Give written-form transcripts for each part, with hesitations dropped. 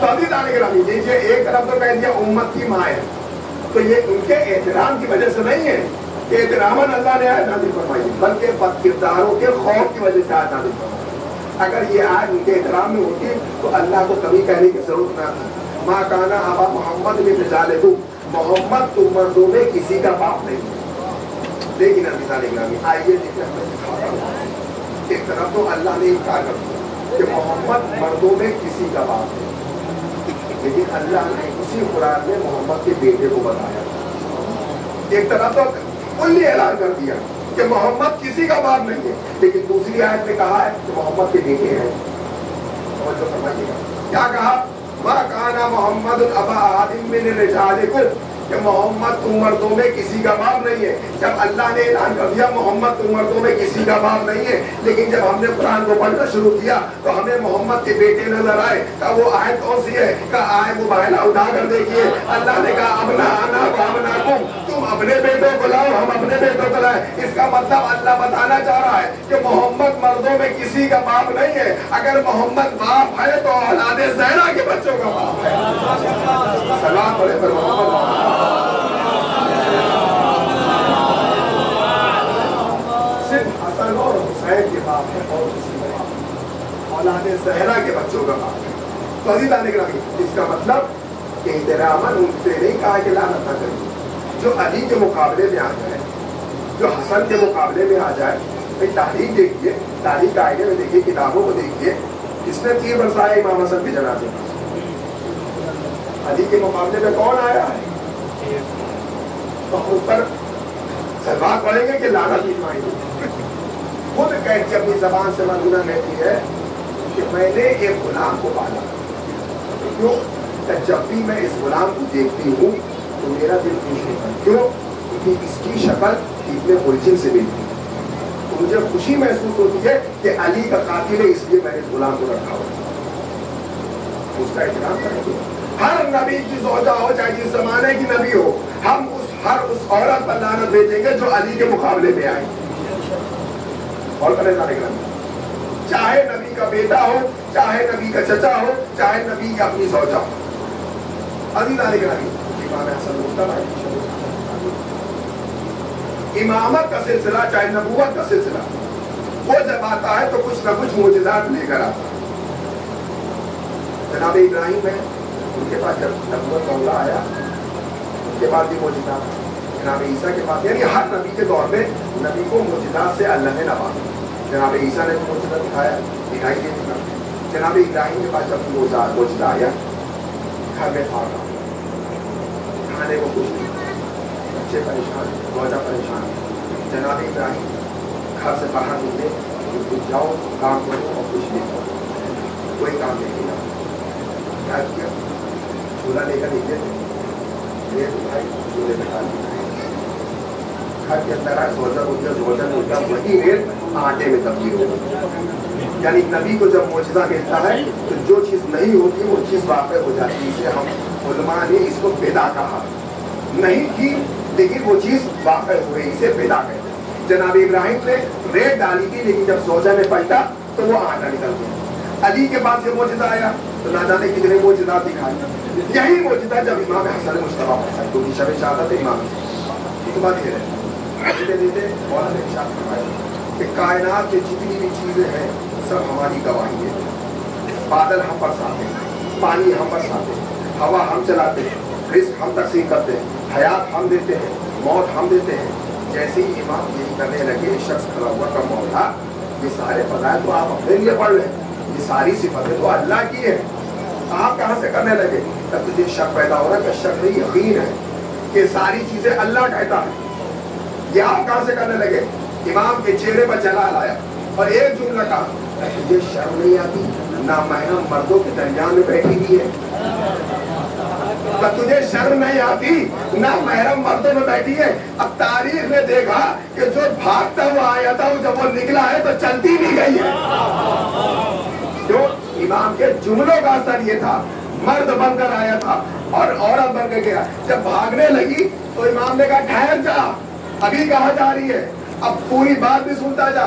تو ابھی لانے کے نام دیجیے، ایک طرف تو کہہ دیا امت کی ماں ہے، تو یہ ان کے احترام کی وجہ سے نہیں ہے کہ احتراماً اللہ نے آیت نازل فرمائی، بلکہ بد کرداروں کے خوف کی وجہ سے آیت نازل فرمائی۔ اگر یہ آیت ان کے احترام میں ہوتی تو اللہ کو کبھی کہنے کی ضرورت نہ تھی۔ ماں کانا ابا محمد من رجالکم، محمد تم مردوں میں کسی کا باپ نہیں ہے۔ لیکن مثال گرامی آئیے دیکھیں، ایک طرف تو اللہ نے انکار کر دیا کہ محمد مردوں میں کسی کا باپ ہے، لیکن اللہ نے اسی قرآن میں محمد کے بیٹے کو بتایا۔ ایک طرف تو کلی اعلان کر دیا کہ محمد کسی کا باپ نہیں ہے، لیکن دوسری آیت میں کہا ہے کہ محمد کے بیٹے ہیں۔ توجہ فرمائیے گا، کیا کہا؟ مَا كَانَ مُحَمَّدٌ أَبَا أَحَدٍ مِّن رِجَالِكُمْ، کہ محمد تم مردوں میں کسی کا باپ نہیں ہے۔ جب اللہ نے اعلان کر دیا محمد تم مردوں میں کسی کا باپ نہیں ہے، لیکن جب ہم نے قرآن کو پڑھنا شروع کیا تو ہمیں محمد کے بیٹے نظر آئے۔ کہا وہ آیت کون سی ہے؟ کہا آئے وہ بہلا اٹھا کر دیکھیے، اللہ نے کہا ابناءنا وابناکم، تم اپنے بیٹوں کو لاؤ ہم اپنے بیٹوں کو لائیں۔ اس کا مطلب اللہ بتانا چاہ رہا ہے کہ محمد مردوں میں کسی کا باپ نہیں ہے۔ اگر محمد باپ ہے تو اولاد زہرا کے بچوں کا باپ ہے۔ سلام علیکم محمد، صرف حسن اور حسین کے باپ ہے اور کسی کا باپ ہے، اولاد زہرا کے بچوں کا باپ ہے۔ تو عزیز آنے کے لئے اس کا مطلب کہ احتراماً ان سے نہیں کہا کہ لعنت نہ کریں۔ جو علی کے مقابلے میں آ جائے، جو حسن کے مقابلے میں آ جائے، بھائی تاریخ دیکھیے، تاریخ کا آئینے میں دیکھیے، کتابوں کو دیکھیے، اس نے تیر برسایا امام حسن کے جنازے پر۔ علی کے مقابلے میں کون آیا ہے؟ تو اس پر سلوات پڑھیں گے کہ لعنت نہیں گے؟ خود کہتی اپنی زبان سے مرغونہ کہتی ہے کہ میں نے ایک غلام کو پالا، کیوں کہ جب بھی میں اس غلام کو دیکھتی ہوں تو میرا دل خوش ہوتا ہے، کیوں؟ کیونکہ اس کی شکل ابن ملجم سے ملتی ہے، تو مجھے خوشی محسوس ہوتی ہے کہ علی کا قاتل ہے، اس لیے میں نے اس غلام کو رکھا ہوا۔ اس کا احترام کریں گے۔ ہر نبی کی زوجہ ہو، چاہے جس زمانے کی نبی ہو، ہم ہر اس عورت پر لعنت بھیجیں گے جو علی کے مقابلے میں آئے، اور کرے جانے کا، چاہے نبی کا بیٹا ہو، چاہے نبی کا چچا ہو، چاہے نبی کی اپنی زوجہ ہو۔ عزیز آنے کے نبی امام حسن مصطفیٰ امامت کا سلسلہ، چاہے نبوت کا سلسلہ، وہ جب آتا ہے تو کچھ نہ کچھ معجزات لے کر آتا ہے۔ جناب ابراہیم ہے، ان کے پاس جب نبوت مولا آیا ان کے بعد بھی معجزات، جناب عیسیٰ کے پاس، یعنی ہر نبی کے دور میں نبی کو معجزات سے اللہ نے نوازا۔ جناب عیسیٰ نے معجزہ دکھایا، دکھائی دے دیا۔ جناب ابراہیم کے پاس جب معجزہ آیا، گھر میں آگ آ گیا، کھانے کو کچھ نہیں، بچے پریشان، زوجہ پریشان۔ جناب ابراہیم گھر سے باہر نکلے، کچھ جاؤ کام کرو اور کچھ نہیں کرو، کوئی کام نہیں کیا۔ کیا کیا؟ چولہا لے کر نکلے تھے، میرے بھائی چولہے میں ڈال دیا، گھر کے اندر آئے، زوجہ ہو گیا، وہی ریت آٹے میں تبدیل ہو گئی۔ یعنی نبی کو جب معجزہ ملتا ہے تو جو چیز نہیں ہوتی وہ چیز واقع ہو جاتی ہے۔ اسے ہم علماء نے اس کو بدعت کہا، نہیں تھی لیکن وہ چیز واقع ہوئی، اسے بدعت کہتے ہیں۔ جناب ابراہیم نے ریت ڈالی تھی لیکن جب زوجہ نے پلٹا تو وہ آٹا نکل گیا۔ علی کے پاس یہ معجزہ آیا تو نہ جانے کتنے معجزات دکھائے۔ یہی معجزہ جب امام حسن مصطفیٰ پر کیونکہ شب شہادت ہے امام حسن، خطبہ دے رہے دیتے مولانا نے ارشاد فرمایا کہ کائنات کی جتنی بھی چیزیں ہیں سب ہماری گواہی ہے۔ بادل ہم برساتے ہیں، پانی ہم برساتے ہیں، ہوا ہم چلاتے ہیں، رزق ہم تقسیم کرتے ہیں، حیات ہم دیتے ہیں، موت ہم دیتے ہیں۔ جیسے ہی امام یہی کرنے لگے، شخص کھڑا ہوا کہ مولا یہ سارے فضائل تو آپ اپنے لیے پڑھ لیں، یہ ساری صفتیں تو اللہ کی ہے، آپ کہاں سے کرنے لگے؟ تب تجھے شک پیدا ہو رہا ہے کہ شک نہیں، یقین ہے کہ ساری چیزیں اللہ کہتا ہے، یہ آپ کہاں سے کرنے لگے؟ امام کے چہرے پر جلال آیا اور ایک جملہ کہا، تجھے شرم نہیں آتی نامحرم مردوں کے درمیان میں بیٹھی ہوئی ہے؟ تجھے شرم نہیں آتی نامحرم مردوں میں بیٹھی ہے؟ اب تاریخ نے دیکھا کہ جو بھاگتا ہوا آیا تھا جب وہ نکلا ہے تو چلتی بھی گئی ہے۔ جو امام کے جملوں کا اثر یہ تھا، مرد بن کر آیا تھا اور عورت بن کے گیا۔ جب بھاگنے لگی تو امام نے کہا ٹھہر جا، ابھی کہاں جا رہی ہے؟ اب پوری بات بھی سنتا جا۔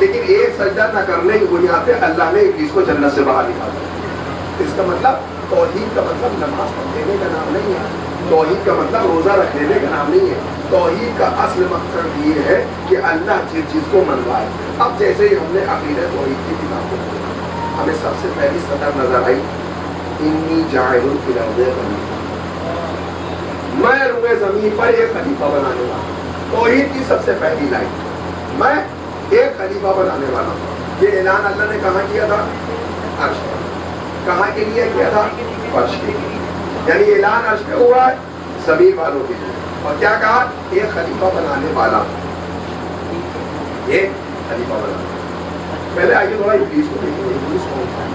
لیکن ایک سجدہ نہ کرنے کی بنیاد پہ اللہ نے ابلیس کو جنت سے باہر نکالا. اس کا مطلب توحید کا مطلب نماز پڑھنے کا نام نہیں ہے, توحید کا مطلب روزہ رکھنے کا نام نہیں ہے. توحید کا اصل مقصد یہ ہے کہ اللہ جس چیز کو منوائے. اب جیسے ہی ہم نے عقیدہ توحید کی کتاب کو پڑھا, ہمیں سب سے پہلی سطر نظر آئی انی جاعل فی الارض خلیفہ, میں روئے زمین پر ایک خلیفہ بنانے والا ہوں. توحید کی سب سے پہلی لائن, میں ایک خلیفہ بنانے والا ہوں. یہ اعلان اللہ نے کہاں کیا تھا؟ عرش پر. کہاں کے لیے کیا تھا؟ فرش کے لیے. یعنی اعلان عرش پہ ہوا ہے زمین والوں کے لیے. اور کیا کہا؟ ایک خلیفہ بنانے والا ہوں, ایک خلیفہ بنانے. پہلے آئیے تھوڑا ابلیس کو دیکھیں. ابلیس کون تھا؟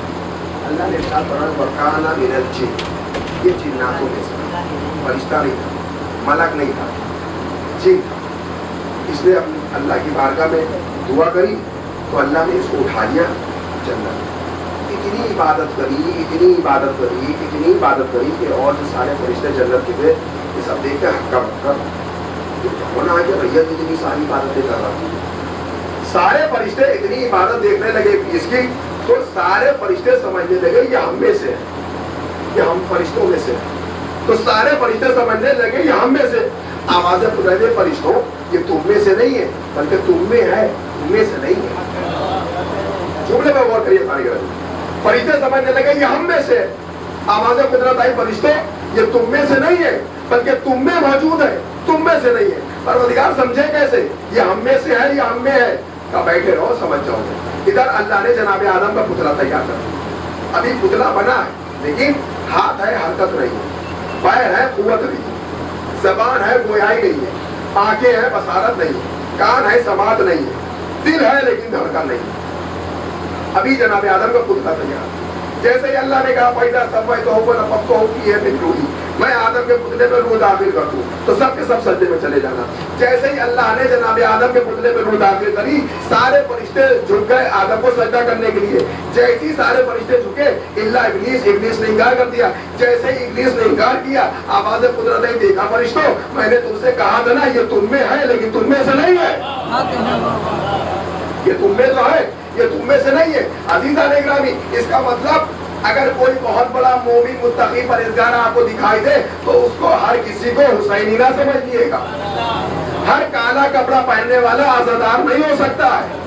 اللہ نے ارشاد فرمایا وَكَانَ مِنَ الْجِنِّ, یہ جناتوں میں سے, فرشتہ نہیں تھا, ملک نہیں تھا, جن تھا. اس نے اللہ کی بارگاہ میں دعا کری تو اللہ نے اس کو اٹھا لیا جنت. اتنی عبادت کری, اتنی عبادت کری, اتنی عبادت کری کہ اور جو سارے فرشتے جنت کے تھے یہ سب دیکھ کے ہکا بکا ہونا ہے کہ بھیا اتنی ساری عبادتیں کر رہا تھی. سارے فرشتے اتنی عبادت دیکھنے لگے اس کی تو سارے فرشتے سمجھنے لگے یہ ہم میں سے ہے, یہ ہم فرشتوں میں سے ہے. تو سارے فرشتے سمجھنے لگے یہ ہم میں سے. آوازیں پکڑے فرشتوں یہ تم میں سے نہیں ہے بلکہ تم میں ہے, تم میں سے نہیں ہے. جملے میں غور کریے ساری گھر. فرشتے سمجھنے لگے یہ ہم میں سے ہے. آوازیں قدرت آئی فرشتوں یہ تم میں سے نہیں ہے بلکہ تم میں موجود ہے, تم میں سے نہیں ہے. پروردگار سمجھے کیسے یہ ہم میں سے ہے یا ہم میں ہے؟ کہا بیٹھے رہو سمجھ جاؤ گے. ادھر اللہ نے جناب آدم کا پتلا تیار کر دیا. ابھی پتلا بنا ہے لیکن ہاتھ ہے حرکت نہیں ہے, پیر ہے قوت نہیں ہے, زبان ہے گویائی نہیں ہے, آنکھیں ہیں بصارت نہیں ہے, کان ہے سماعت نہیں ہے, دل ہے لیکن دھڑکن نہیں ہے. ابھی جناب آدم کا پتلا تیار. جیسے ہی اللہ نے کہا فَإِذَا سَوَّيْتُهُ وَنَفَخْتُ فِيهِ مِنْ رُوحِي, میں آدم کے پتلے میں روح داخل کر دوں تو سب کے سب سجدے میں چلے جانا. جیسے ہی اللہ نے جناب آدم کے پتلے میں روح داخل کری سارے فرشتے جھک گئے آدم کو سجدہ کرنے کے لیے. جیسے ہی سارے فرشتے جھکے الا ابلیس, ابلیس نے انکار کر دیا. جیسے ہی ابلیس نے انکار کیا آواز قدرت نے دیکھا فرشتوں میں نے تم سے کہا تھا نا یہ تم میں ہے لیکن تم میں سے نہیں ہے, یہ تم میں تو ہے یہ تم میں سے نہیں ہے. عزیزان اکرامی اس کا مطلب اگر کوئی بہت بڑا مومن متقی پرہیزگار آپ کو دکھائی دے تو اس کو ہر کسی کو حسینی نہ سمجھیے گا. ہر کالا کپڑا پہننے والا عزادار نہیں ہو سکتا ہے,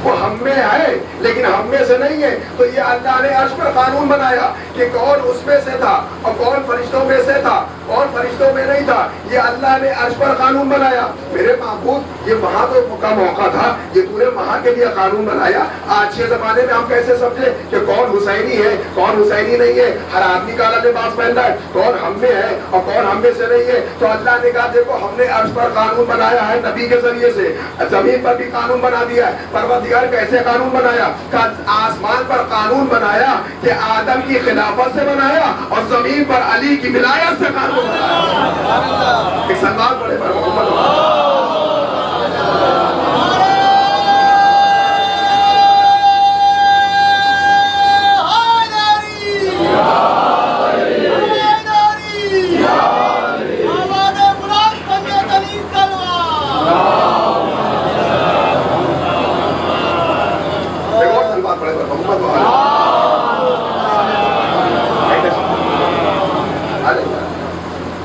وہ ہم میں ہے لیکن ہم میں سے نہیں ہے. تو یہ اللہ نے عرش پر قانون بنایا کہ کون اس میں سے تھا اور کون فرشتوں میں سے تھا, کون فرشتوں میں نہیں تھا. یہ اللہ نے عرش پر قانون بنایا. میرے معبود یہ وہاں تو کا موقع تھا, یہ تو نے وہاں کے لیے قانون بنایا. آج کے زمانے میں ہم کیسے سمجھے کہ کون حسینی ہے کون حسینی نہیں ہے؟ ہر آدمی کالا لباس پہنتا ہے, کون ہم میں ہے اور کون ہم میں سے نہیں ہے. تو اللہ نے کہا دیکھو ہم نے عرش پر قانون بنایا ہے نبی کے ذریعے سے, زمین پر بھی قانون بنا دیا ہے. پروردگار کیسے قانون بنایا؟ آسمان پر قانون بنایا کہ آدم کی خلافت سے بنایا اور زمین پر علی کی ولایت سے قانون بنایا. ایک سلمان پڑھے پر محمد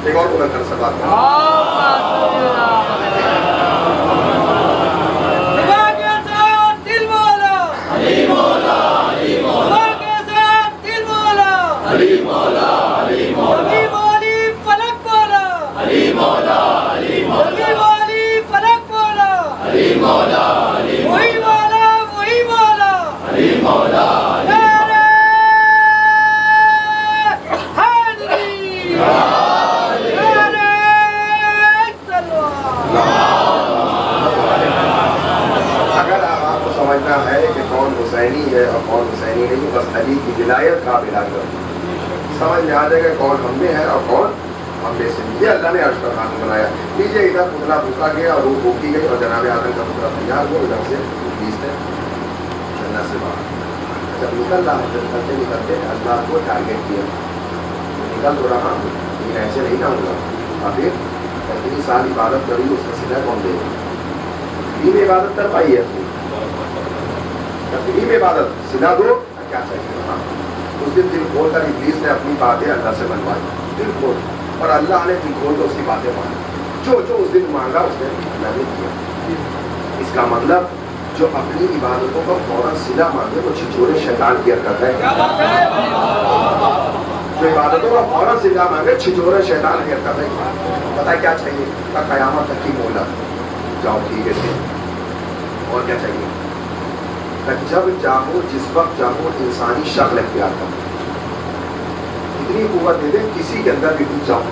ایک اور کو کر سکتا ہے کہ کون حسینی ہے اور کون حسینی نہیں, بس علی کی ولایت کا اعلان کر سمجھ میں آ جائے گا کون ہم میں ہے اور کون ہم میں سے. یہ اللہ نے عرش پر قانون بنایا. نیچے ادھر پتلا پھونکا گیا اور روح پھونکی گئی اور جناب آدم کا پتلا تیار ہوا. ادھر سے ابلیس نے جنت سے باہر جب نکل رہا نکلتے نکلتے اللہ کو ٹارگیٹ کیا, نکل تو رہا لیکن ایسے نہیں نہ ہوگا. اور پھر اتنی سال عبادت کری اس کا صلہ کون دے گا؟ عبادت کر پائی ہے تفہیم عبادت سلا دو کیا چاہیے. ہاں اس دن دل کھول کر ابلیس نے اپنی باتیں اللہ سے منوائی, دل کھول, اور اللہ نے دل کھول کر اس کی باتیں مانی. جو اس دن مانگا اس نے اللہ نے کیا. اس کا مطلب جو اپنی عبادتوں کا فوراً سلا مانگے وہ چھچورے شیطان کی حرکت ہے. جو عبادتوں کا فوراً سلا مانگے چھچورے شیطان کی حرکت ہے. پتہ کیا چاہیے کا قیامت تک کی مہلت. جاؤ ٹھیک ہے, اور کیا چاہیے؟ جب چاہو جس وقت چاہو انسانی شکل اختیار کرو. اتنی قوت دے دے کسی کے اندر بھی گھس جاؤ,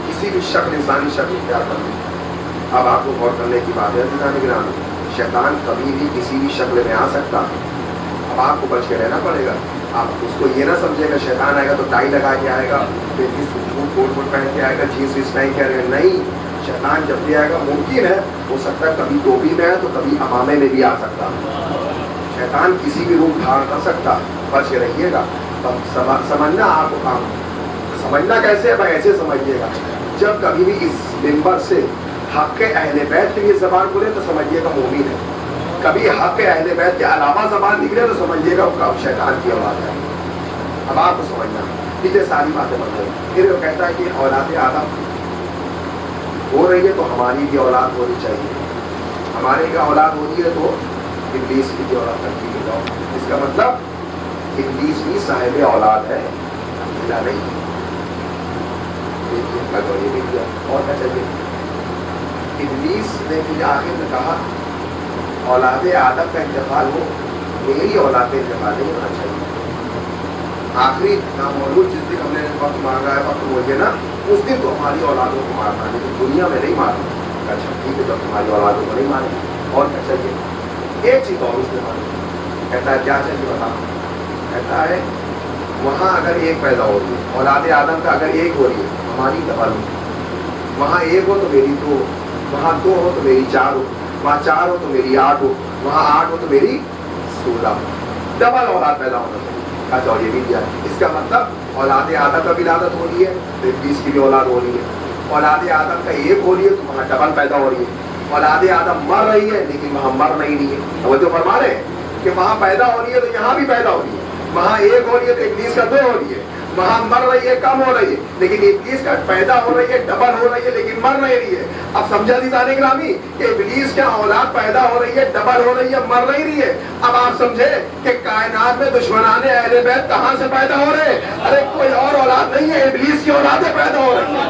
کسی بھی شکل انسانی شکل اختیار کر لیں. اب آپ کو غور کرنے کی بات ہے گرامی, شیطان کبھی بھی کسی بھی شکل میں آ سکتا. اب آپ کو بچ کے رہنا پڑے گا. آپ اس کو یہ نہ سمجھے گا شیطان آئے گا تو ٹائی لگا کے آئے گا, کوٹ ووٹ پہن کے آئے گا, جینس وینس پہن کے آئے گا. نہیں, شیطان جب بھی آئے گا ممکن ہے ہو سکتا ہے کبھی ٹوپی میں ہے تو کبھی امامے میں بھی آ سکتا. شیطان کسی بھی روپ دھار کر سکتا. بچ کے رہیے گا. سمجھنا آپ کو کام, سمجھنا کیسے ہے بھائی, ایسے سمجھیے گا. جب کبھی بھی اس ممبر سے حق کے اہل بیت کے لیے زبان کھلے تو سمجھیے گا مومن ہے. کبھی حق کے اہل بیت کے علاوہ زبان نکلے تو سمجھیے گا وہ شیطان کی اولاد ہے. اب آپ کو سمجھنا پیچھے ساری باتیں بن گئی. پھر وہ کہتا ہے کہ اولاد آدم ہو رہی ہے تو ہماری بھی اولاد ہونی چاہیے. ہمارے کا اولاد ہوتی ہے تو ابلیس کی بھی اولاد کرتی ہے. اس کا مطلب ابلیس بھی صاحب اولاد ہے, اکیلا نہیں. اور کیا چاہیے؟ ابلیس نے پھر آخر میں کہا اولاد آدم کا انتقال ہو, میری اولاد کا انتقال نہیں ہونا چاہیے. آخری نامولود جس دن ہم نے وقت مانگا ہے وقت مجھے نا, اس دن تو ہماری اولادوں کو مارنا, لیکن دنیا میں نہیں مارنا. اچھا ٹھیک ہے, تو تمہاری اولادوں کو نہیں مارنا. اور کیا چاہیے؟ ایک چیز اور اس نے مانی. کہتا ہے کیا چاہیے بتا. کہتا ہے وہاں اگر ایک پیدا ہو رہی ہے, اولاد آدم کا اگر ایک ہو رہی ہے, ہماری ڈبل ہو. وہاں ایک ہو تو میری دو, وہاں دو ہو تو میری چار ہو, وہاں چار ہو تو میری 8 ہو, وہاں 8 ہو تو میری 16 ہو. ڈبل اولاد پیدا ہونا چاہیے. اچھا اور یہ بھی کیا ہے؟ اس کا مطلب اولاد آدم کا بھی ولادت ہو رہی ہے تو ابلیس کی بھی اولاد ہو رہی ہے. اولاد آدم کا ایک ہو رہی ہے تو وہاں ڈبل پیدا ہو رہی ہے. اولاد آدم مر رہی ہے لیکن وہاں مر نہیں رہی ہے. توجہ فرما رہے ہیں کہ وہاں پیدا ہو رہی ہے تو یہاں بھی پیدا ہو رہی ہے. وہاں ایک ہو رہی ہے تو ابلیس کا 2 ہو رہی ہے. وہاں مر رہی ہے, کم ہو رہی ہے, لیکن ابلیس کا پیدا ہو رہی ہے, ڈبل ہو رہی ہے, لیکن مر نہیں رہی ہے. اب سمجھا دیدان گرامی کہ ابلیس کا اولاد پیدا ہو رہی ہے, ڈبل ہو رہی ہے, مر نہیں رہی ہے. اب آپ سمجھے کہ کائنات میں دشمنان اہل بیت کہاں سے پیدا ہو رہے ہیں؟ ارے کوئی اور اولاد نہیں ہے, ابلیس کی اولادیں پیدا ہو رہی ہیں.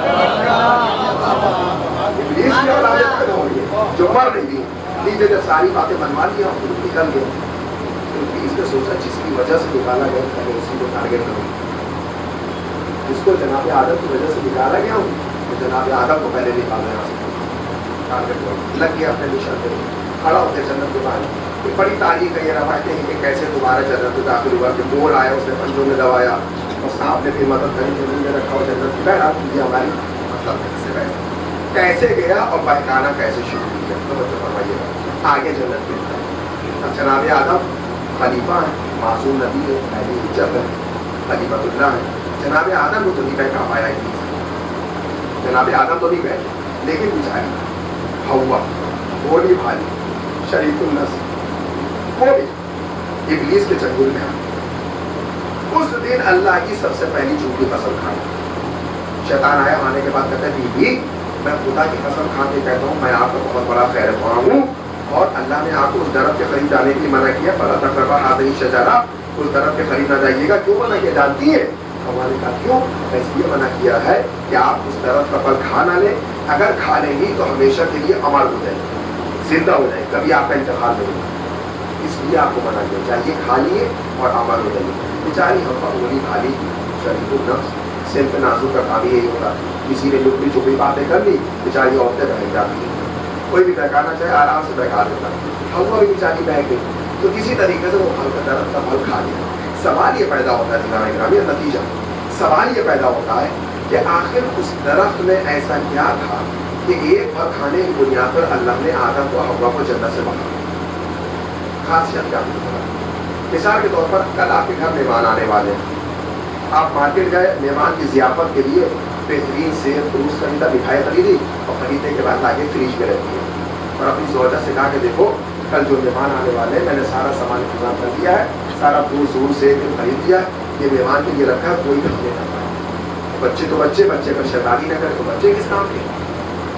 ابلیس کی اولادیں پیدا ہو رہی ہیں جو مر نہیں رہی. نیچے جب ساری باتیں منوا لی اور خود نکل گئے تو ابلیس نے سوچا جس کی وجہ سے نکالا گیا پہلے اسی کو ٹارگیٹ کروں. جس کو جناب آدم کی وجہ سے نکالا گیا ہوں تو جناب آدم کو پہلے نکالا گیا. لگ گیا اپنے نشان پہ, کھڑا ہوتے جنت کے باہر. ایک بڑی تاریخ ہے, یہ روایتیں ہیں کہ کیسے دوبارہ جنت میں داخل ہوا, کہ مور آیا اس نے پنجوں میں دبایا اور سانپ نے پھر مدد کری, زمین میں رکھا اور جنت کی بہرحال کی ہماری مطلب کیسے گیا اور بہکانا کیسے شروع کیا. تو فرمائیے گا آگے جنت میں. اب جناب آدم خلیفہ ہے, معصوم نبی ہے, پہلی عزت ہے, خلیفۃ اللہ ہے. جناب آدم کو تو نہیں بہکا پایا ابلیس. جناب آدم تو نہیں بہکے, لیکن بیچاری ہوا بولی بھالی شریف النسل وہ بھی ابلیس کے چنگل میں آ. اس دن اللہ کی سب سے پہلی جھوٹی قسم کھائی. شیطان آیا, آنے کے بعد کہتا ہے بیوی میں خدا کی قسم کھا کے کہتا ہوں میں آپ کا بہت بڑا خیر خواہ ہوں, اور اللہ نے آپ کو اس درخت کے قریب جانے کے لیے منع کیا. فلا تقربا هذه الشجرة, اس درخت کے قریب نہ جائیے گا. کیوں منع کیا جانتی ہے؟ ہمارے کہا کیوں؟ اس لیے منع کیا ہے کہ آپ اس درخت کا پھل کھا نہ لیں. اگر کھا لیں گی تو ہمیشہ کے لیے امر ہو جائے, زندہ ہو جائے, کبھی آپ کا انتقال نہیں ہوگا. اس لیے آپ کو منع کیا. چاہیے کھا لیے اور امر ہو جائیے. بیچاری ہم پر گولی کھا لی, شریف النفس, صرف نازک کا کام یہی ہوتا. کسی نے لپڑی چھپڑی باتیں کر لی, بیچاری عورتیں بہک جاتی ہیں. کوئی بھی بہکانا چاہے آرام سے بہکا دیتا. ہوا بھی بیچاری بہک گئی تو کسی طریقے سے وہ پھل کا درخت کا پھل کھا لیا. سوال یہ پیدا ہوتا ہے دیوان گرامی, نتیجہ سوال یہ پیدا ہوتا ہے کہ آخر اس درخت میں ایسا کیا تھا کہ ایک پھل کھانے کی بنیاد پر اللہ نے آدم کو حوا کو جنت سے باہر. خاصیت کیا ہے؟ مثال کے طور پر کل آپ کے گھر مہمان آنے والے ہیں, آپ مارکیٹ گئے, مہمان کی ضیافت کے لیے بہترین سیب فروٹس خریدا, مٹھائی خریدی, اور خریدنے کے بعد لاگے فریج میں رکھی ہے, اور اپنی زوجہ سے کہا کہ دیکھو کل جو مہمان آنے والے ہیں میں نے سارا سامان انتظام کر دیا ہے, سارا پھول سول سے خرید دیا ہے, یہ مہمان کے لیے رکھا ہے, کوئی کھانے نہ پائے. بچے تو بچے پر شیطانی نہ کرے تو بچے کس کام کے؟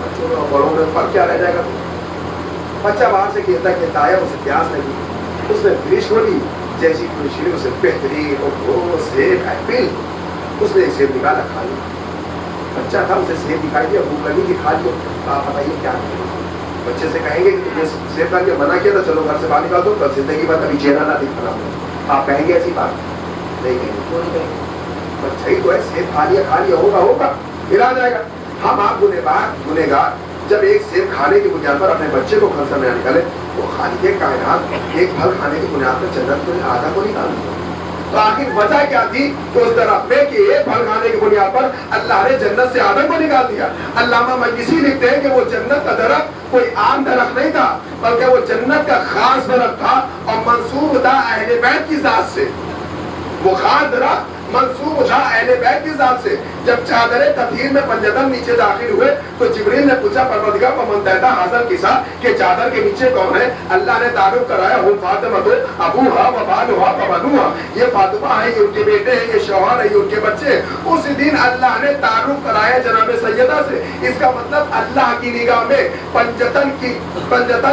بچوں میں بڑوں میں فرق کیا رہ جائے گا؟ بچہ باہر سے کھیلتا آیا, اسے پیاس لگی, اس نے فریش کھولی, جیسی فریش ہوئی اسے بہترین سیب ایپل, اس نے ایک سیب نکالا کھا لیا. بچہ تھا, اسے سیب دکھائی دیا, بھوک لگی کہ کھا لیا. آپ بتائیے کیا کریں؟ بچے سے کہیں گے کہ تم نے سیب کھا لیا, منع کیا تھا چلو گھر سے باہر نکال دو, پر زندگی بھر کبھی چہرہ نہ دکھانا. آپ کہیں گے ایسی بات؟ نہیں کہیں گے. کیوں نہیں کہیں گے؟ بچہ ہی تو ہے, سیب کھا لیا ہوگا پھر آ جائے گا. ہم آپ گنہگار جب ایک سیب کھانے کی بنیاد پر اپنے بچے کو گھر سے نہ نکالے تو خالق کائنات ایک پھل کھانے کی بنیاد پر جنت کو آدھا کو نکال دیا. تو آخر وجہ کیا تھی کہ اس درخت میں کہ ایک پھل کھانے کی بنیاد پر اللہ نے جنت سے آدم کو نکال دیا. علامہ مجلسی لکھتے ہیں کہ وہ جنت کا درخت کوئی عام درخت نہیں تھا, بلکہ وہ جنت کا خاص درخت تھا اور منسوب تھا اہل بیت کی ذات سے. وہ خاص درخت منسوب تھا اہل بیت کی ذات سے. جب چادر تطہیر میں پنجتن نیچے داخل ہوئے تو جبریل نے پوچھا پروردگار کو منتہا حاصل کسا کہ چادر کے نیچے کون ہے؟ اللہ نے تعارف کرایا, ہم فاطمہ تو ابوہا و بالہا و بنوہا, یہ فاطمہ ہے, یہ ان کے بیٹے ہیں, یہ شوہر ہے, یہ ان کے بچے. اس دن اللہ نے تعارف کرایا جناب سیدہ سے. اس کا مطلب اللہ کی نگاہ میں پنجتن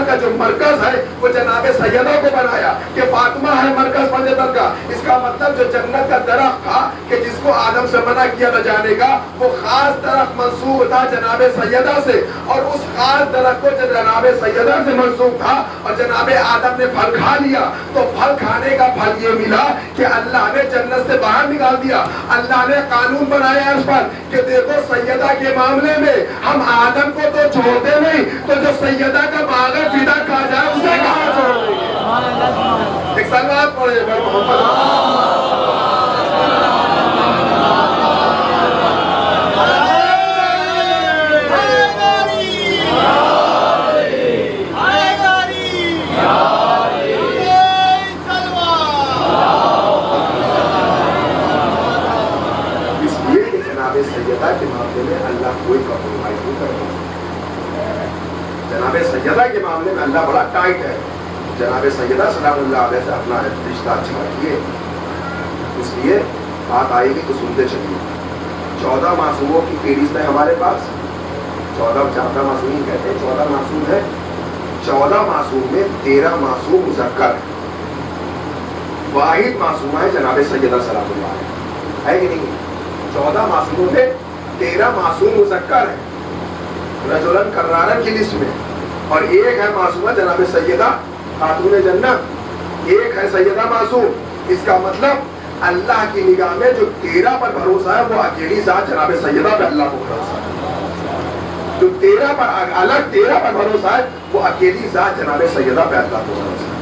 کا جو مرکز ہے وہ جناب سیدہ کو بنایا کہ فاطمہ ہے مرکز پنجتن کا. اس کا مطلب جو جنت کا درخت تھا کہ جس کو آدم سے منع کیا تھا جانے کا, وہ خاص درخت منسوب تھا جناب سیدہ سے, اور اس خاص درخت کو جناب سیدہ سے منسوب تھا, اور جناب آدم نے پھل کھا لیا تو پھل کھانے کا پھل یہ ملا کہ اللہ نے جنت سے باہر نکال دیا. اللہ نے قانون بنایا اس پر کہ دیکھو سیدہ کے معاملے میں ہم آدم کو تو چھوڑتے نہیں, تو جو سیدہ کا باغ فدا کھا جائے اسے کہاں چھوڑ دیں گے؟ ایک سلوات پڑھے محمد. سیدہ کے معاملے میں اللہ کوئی کمپرومائز نہیں کرتا. جناب سیدہ کے معاملے میں اللہ بڑا ٹائٹ ہے. جناب سیدہ سلام اللہ علیہ سے اپنا رشتہ اچھا رکھیے. اس لیے بات آئے گی تو سنتے چلیے. 14 معصوموں کی فہرست ہے ہمارے پاس. 14 معصومین کہتے ہیں, 14 معصوم ہے. 14 معصوم میں 13 معصوم مذکر ہے. واحد معصومہ ہے جناب سیدہ سلام اللہ علیہ, ہے کہ نہیں؟ 14 معصوموں میں 13 معصوم مذکر ہیں رجلن کرارن کی لسٹ میں, اور ایک ہے معصومہ جناب سیدہ خاتون جنت, ایک ہے سیدہ معصوم. اس کا مطلب اللہ کی نگاہ میں جو 13 پر بھروسہ ہے وہ اکیلی ذات جناب سیدہ پہ اللہ کو بھروسہ ہے. جو 13 پر الگ 13 پر بھروسہ ہے وہ اکیلی ذات جناب سیدہ پہ اللہ کو بھروسہ ہے.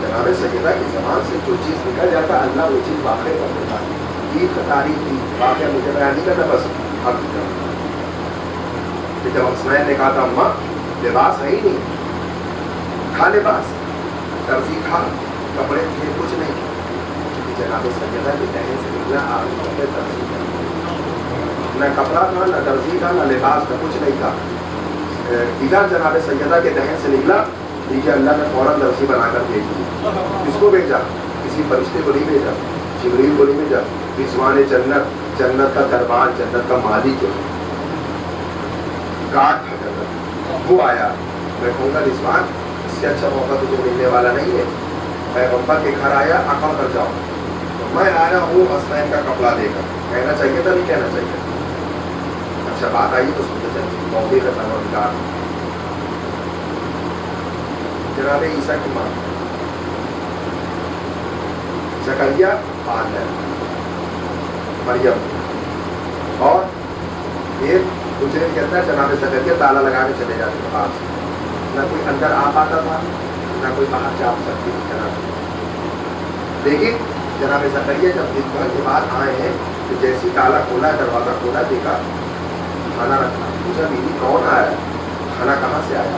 جناب سیدہ کی زبان سے جو چیز نکل جاتا ہے اللہ وہ چیز واقع کر دیتا ہے. عید کا تاریخ تھی, واقعہ مجھے بیان نہیں کرنا, بس اب جب حسنین نے کہا تھا اماں لباس ہے ہی نہیں, کھا لباس, درزی کھا, کپڑے تھے کچھ نہیں, کیونکہ جناب سیدہ کے کہنے سے نکلا آپ کپڑے درزی کا, نہ کپڑا تھا نہ درزی کا نہ لباس کا, کچھ نہیں تھا. ادھر جناب سیدہ کے دہن سے نکلا, دیکھیے اللہ نے فوراً درزی بنا کر بھیج دی. کس کو بھیجا؟ کسی فرشتے کو نہیں بھیجا, جبریل کو نہیں بھیجا, رضوان جنت, جنت کا دربار, جنت کا مالک گارڈ تھا جنت, وہ آیا. میں کہوں گا رضوان اس سے اچھا موقع تجھے ملنے والا نہیں ہے. پیغمبر کے گھر آیا, عقل کر جاؤ, تو میں آیا ہوں حسنین کا کپڑا دے کر. کہنا چاہیے تھا نہیں کہنا چاہیے؟ اچھا بات آئی تو سنتے چلیے. توفیق ہے پروردگار. جناب عیسیٰ کی ماں زکریا آل ہے, مریم, اور ایک دوسرے کہتا ہے جناب زکریا تالا لگا کے چلے جاتے ہیں پاس, نہ کوئی اندر آ پاتا تھا نہ کوئی باہر جا سکتی تھی جناب. لیکن جناب زکریا جب دن بھر کے بعد آئے ہیں تو جیسی تالا کھولا, دروازہ کھولا, دیکھا کھانا رکھا. پوچھا بیوی کون آیا, کھانا کہاں سے آیا؟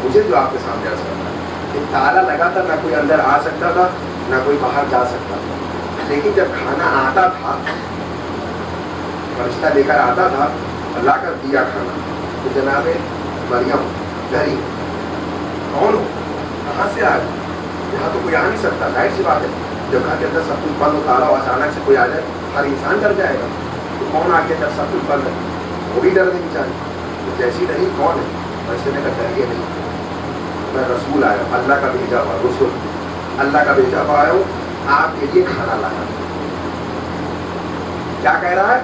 مجھے جو آپ کے سامنے عرض کرنا ہے کہ تالا لگا تھا, نہ کوئی اندر آ سکتا تھا نہ کوئی باہر جا سکتا تھا. لیکن جب کھانا آتا تھا, فرشتہ لے کر آتا تھا, لا کر دیا کھانا, تو جناب مریم ڈری, کون ہو؟ کہاں سے آئے؟ یہاں تو کوئی آ نہیں سکتا، ظاہر سی بات ہے، جب گھر کے اندر سب کچھ بند ہوتا رہا اچانک سے کوئی آ جائے ہر انسان ڈر جائے گا. تو کون آ کے جب سب کچھ بند ہے وہ بھی ڈر نہیں چاہیے. جیسی نہیں کون ہے ویسے میں ڈریے نہیں، میں رسول آیا ہوں، اللہ کا بھیجا ہوا رسول، اللہ کا بھیجا ہوا آیا ہوں آپ کے لیے کھانا لایا. کیا کہہ رہا ہے؟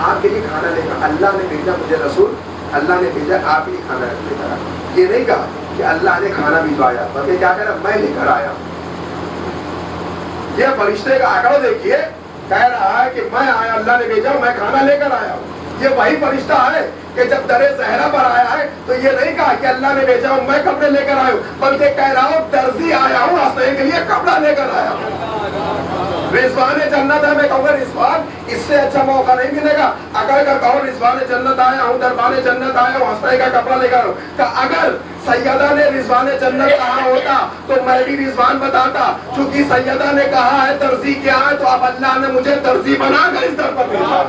آپ کے لیے کھانا لے کر اللہ نے بھیجا مجھے رسول، اللہ نے بھیجا آپ کے لیے کھانا لے کر. یہ نہیں کہا کہ اللہ نے کھانا بھجوایا، بلکہ کیا کہہ رہا میں لے کر آیا. یہ فرشتے کا آنکڑا دیکھیے، کہہ رہا ہے کہ میں آیا، اللہ نے بھیجا میں کھانا لے کر آیا ہوں. یہ وہی فرشتہ ہے کہ جب درِ صحرا پر آیا ہے تو یہ نہیں کہا کہ اللہ نے بھیجا ہوں میں کپڑے لے کر آیا ہوں، بلکہ کہہ رہا ہوں درزی آیا ہوں آستے کے لیے کپڑا لے کر آیا ہوں. رضوان جنت ہے، میں کہوں گا رضوان اس سے اچھا موقع نہیں ملے گا. اگر کہوں رضوان جنت آیا ہوں، دربان جنت آیا ہوں، ہنستے کا کپڑا لے کر، کہ اگر سیدہ نے رضوان جنت کہا ہوتا تو میں بھی رضوان بتاتا. چونکہ سیدہ نے کہا ہے درزی کیا ہے، تو اب اللہ نے مجھے درزی بنا کر اس در پر بھیجا.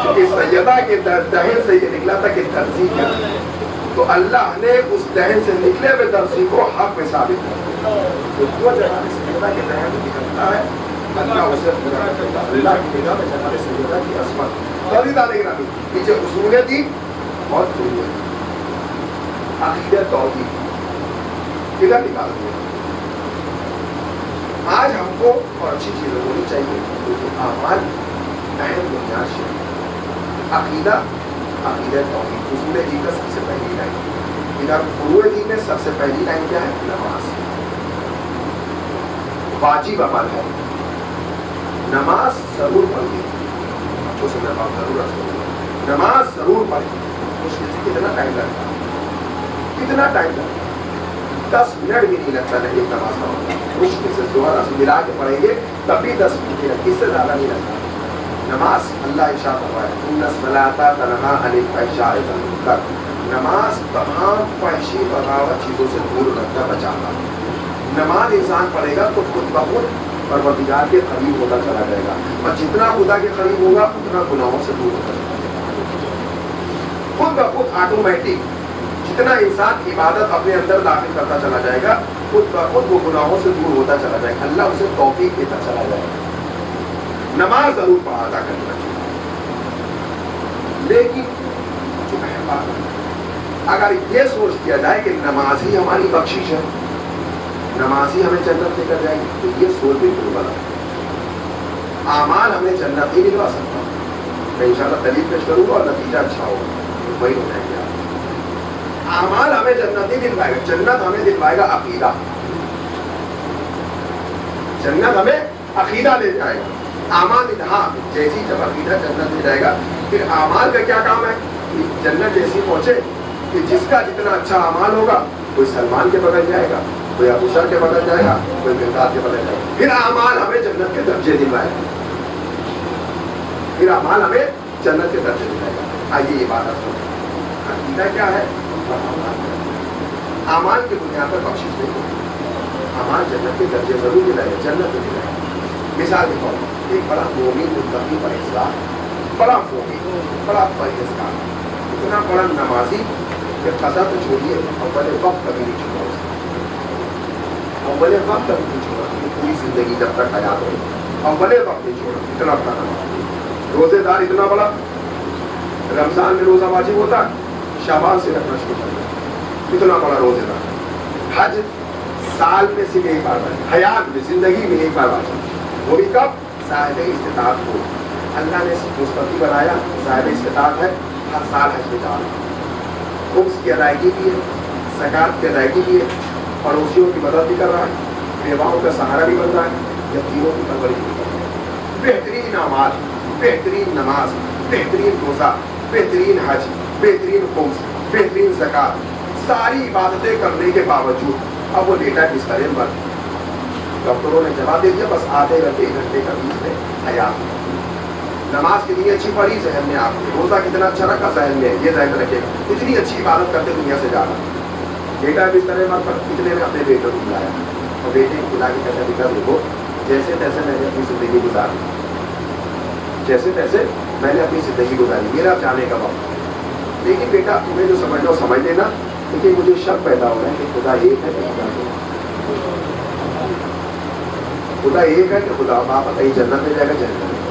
چونکہ سیدہ کے دہن سے یہ نکلا تھا کہ درزی کیا، تو اللہ نے اس دہن سے نکلے ہوئے درزی کو حق میں ثابت کر. تو جناب سیدہ کے دہن میں نکلتا ہے اللہ اسے پورا کرتا ہے. اللہ کی نگاہ میں جناب سیدہ کی عصمت پیچھے اصول دین بہت ضروری ہے. عقیدہ توحید کدھر نکال دیا. آج ہم کو اور اچھی چیزیں ہونی چاہیے کیونکہ اعمال اہم بنیاد ہے. عقیدہ توحید اصول دین کا سب سے پہلی لائن. ادھر فروع دین میں سب سے پہلی لائن کیا ہے؟ نماز. واجب عمل ہے، نماز ضرور پڑھیے. اچھوں سے میں بات ضرور رکھوں، نماز ضرور پڑھیے. مشکل سے کتنا ٹائم لگتا ہے؟ کتنا ٹائم لگتا ہے؟ 10 منٹ بھی نہیں لگتا نہیں ایک نماز پڑھنا. مشکل سے زہر اصل ملا کے پڑھیں گے تب بھی 10 منٹ لگتے، اس سے زیادہ نہیں لگتا. نماز اللہ ارشاد فرمایا ان الصلاۃ تنہیٰ عن الفحشاء والمنکر، نماز تمام فحشی بغاوت چیزوں سے دور رکھتا بچاتا. نماز انسان پڑھے گا تو خود بخود پروردگار کے قریب ہوتا چلا جائے گا، اور جتنا خدا کے قریب ہوگا اتنا گناہوں سے دور ہوتا چلا جائے گا. خود بخود آٹومیٹک جتنا انسان عبادت اپنے اندر داخل کرتا چلا جائے گا خود بخود وہ گناہوں سے دور ہوتا چلا جائے گا. اللہ اسے توفیق دیتا چلا جائے گا. نماز ضرور ادا کرنا چاہیے، لیکن جو اہم بات ہے اگر یہ سوچ کیا جائے کہ نماز ہی ہماری بخشش ہے، نماز ہی ہمیں جنت لے کر جائے گی، تو یہ سوچ بھی غلط ہے. اعمال ہمیں جنت ہی دلوا سکتا. میں انشاءاللہ دلیل پیش کروں گا اور نتیجہ اچھا ہوگا، وہی ہو جائے گا. اعمال ہمیں جنت ہی دلوائے گا. جنت ہمیں دلوائے گا عقیدہ. جنت ہمیں عقیدہ لے جائے گا. اعمال ہاں جیسی جب عقیدہ جنت لے جائے گا، پھر اعمال کا کیا کام ہے کہ جنت جیسی پہنچے کہ جس کا جتنا اچھا اعمال ہوگا کوئی سلمان کے بغل جائے گا، کوئی ابو ذر کے بغل جائے گا، کوئی مقداد کے بغل جائے گا. پھر اعمال ہمیں جنت کے درجے دلوائے گا. پھر اعمال ہمیں جنت کے درجے دلائے گا. آئیے یہ بات سمجھیں. عقیدہ کیا ہے؟ اعمال کی بنیاد پر بخشش دے گا. اعمال جنت کے درجے ضرور دلائے گا، جنت میں دلائے گا. مثال کے طور پر ایک بڑا مومن متقی پرہیزگار، بڑا مومن، بڑا پرہیزگار، اتنا بڑا نمازی کہ قضا تو چھوڑیے اول وقت کبھی نہیں چھوڑا. اول وقت کبھی نہیں چھوڑا. پوری زندگی جب تک حیات ہوئی اول وقت نہیں چھوڑا. اتنا بڑا نمازی. روزے دار اتنا بڑا، رمضان میں روزہ واجب ہوتا ہے، شعبان سے رکھنا شروع کرتا. اتنا بڑا روزے دار. حج سال میں صرف ایک بار واجب، حیات میں زندگی میں ایک بار واجب، وہ بھی کب؟ صاحب استطاعت کو. اللہ نے مستقی بنایا، صاحب استطاعت ہے، ہر سال حج میں جا رہا ہے. خمس کی ادائیگی بھی ہے، زکوٰۃ کی ادائیگی بھی ہے، پڑوسیوں کی مدد بھی کر رہا ہے، بیواؤں کا سہارا بھی بن رہا ہے، یتیموں کی پرورش بھی کر رہا ہے. بہترین اعمال، بہترین نماز، بہترین روزہ، بہترین حج، بہترین خمس، بہترین زکوٰۃ، ساری عبادتیں کرنے کے باوجود اب وہ لیٹا بستر پر. ڈاکٹروں نے جواب دے دیا بس آدھے گھنٹے 1 گھنٹے کا بیچ میں حیات. نماز کتنی اچھی پڑھی ذہن میں آپ کو، روزہ کتنا اچھا رکھا ذہن میں، یہ ذہن رکھے گا. اتنی اچھی عبادت کرتے دنیا سے جا رہا. بیٹا بستر پر کتنے میں اپنے بیٹے کو بلایا اور بیٹے کو بلا کے کہتے بیٹا دیکھو جیسے تیسے میں نے اپنی زندگی گزاری، جیسے تیسے میں نے اپنی زندگی گزاری، میرا جانے کا وقت. لیکن بیٹا تمہیں جو سمجھنا ہو سمجھ لینا، لیکن مجھے شک پیدا ہو رہا ہے کہ خدا ایک ہے کہ خدا نہیں؟ خدا ایک ہے کہ خدا آپ بتائیے جنت میں جائے گا جنت میں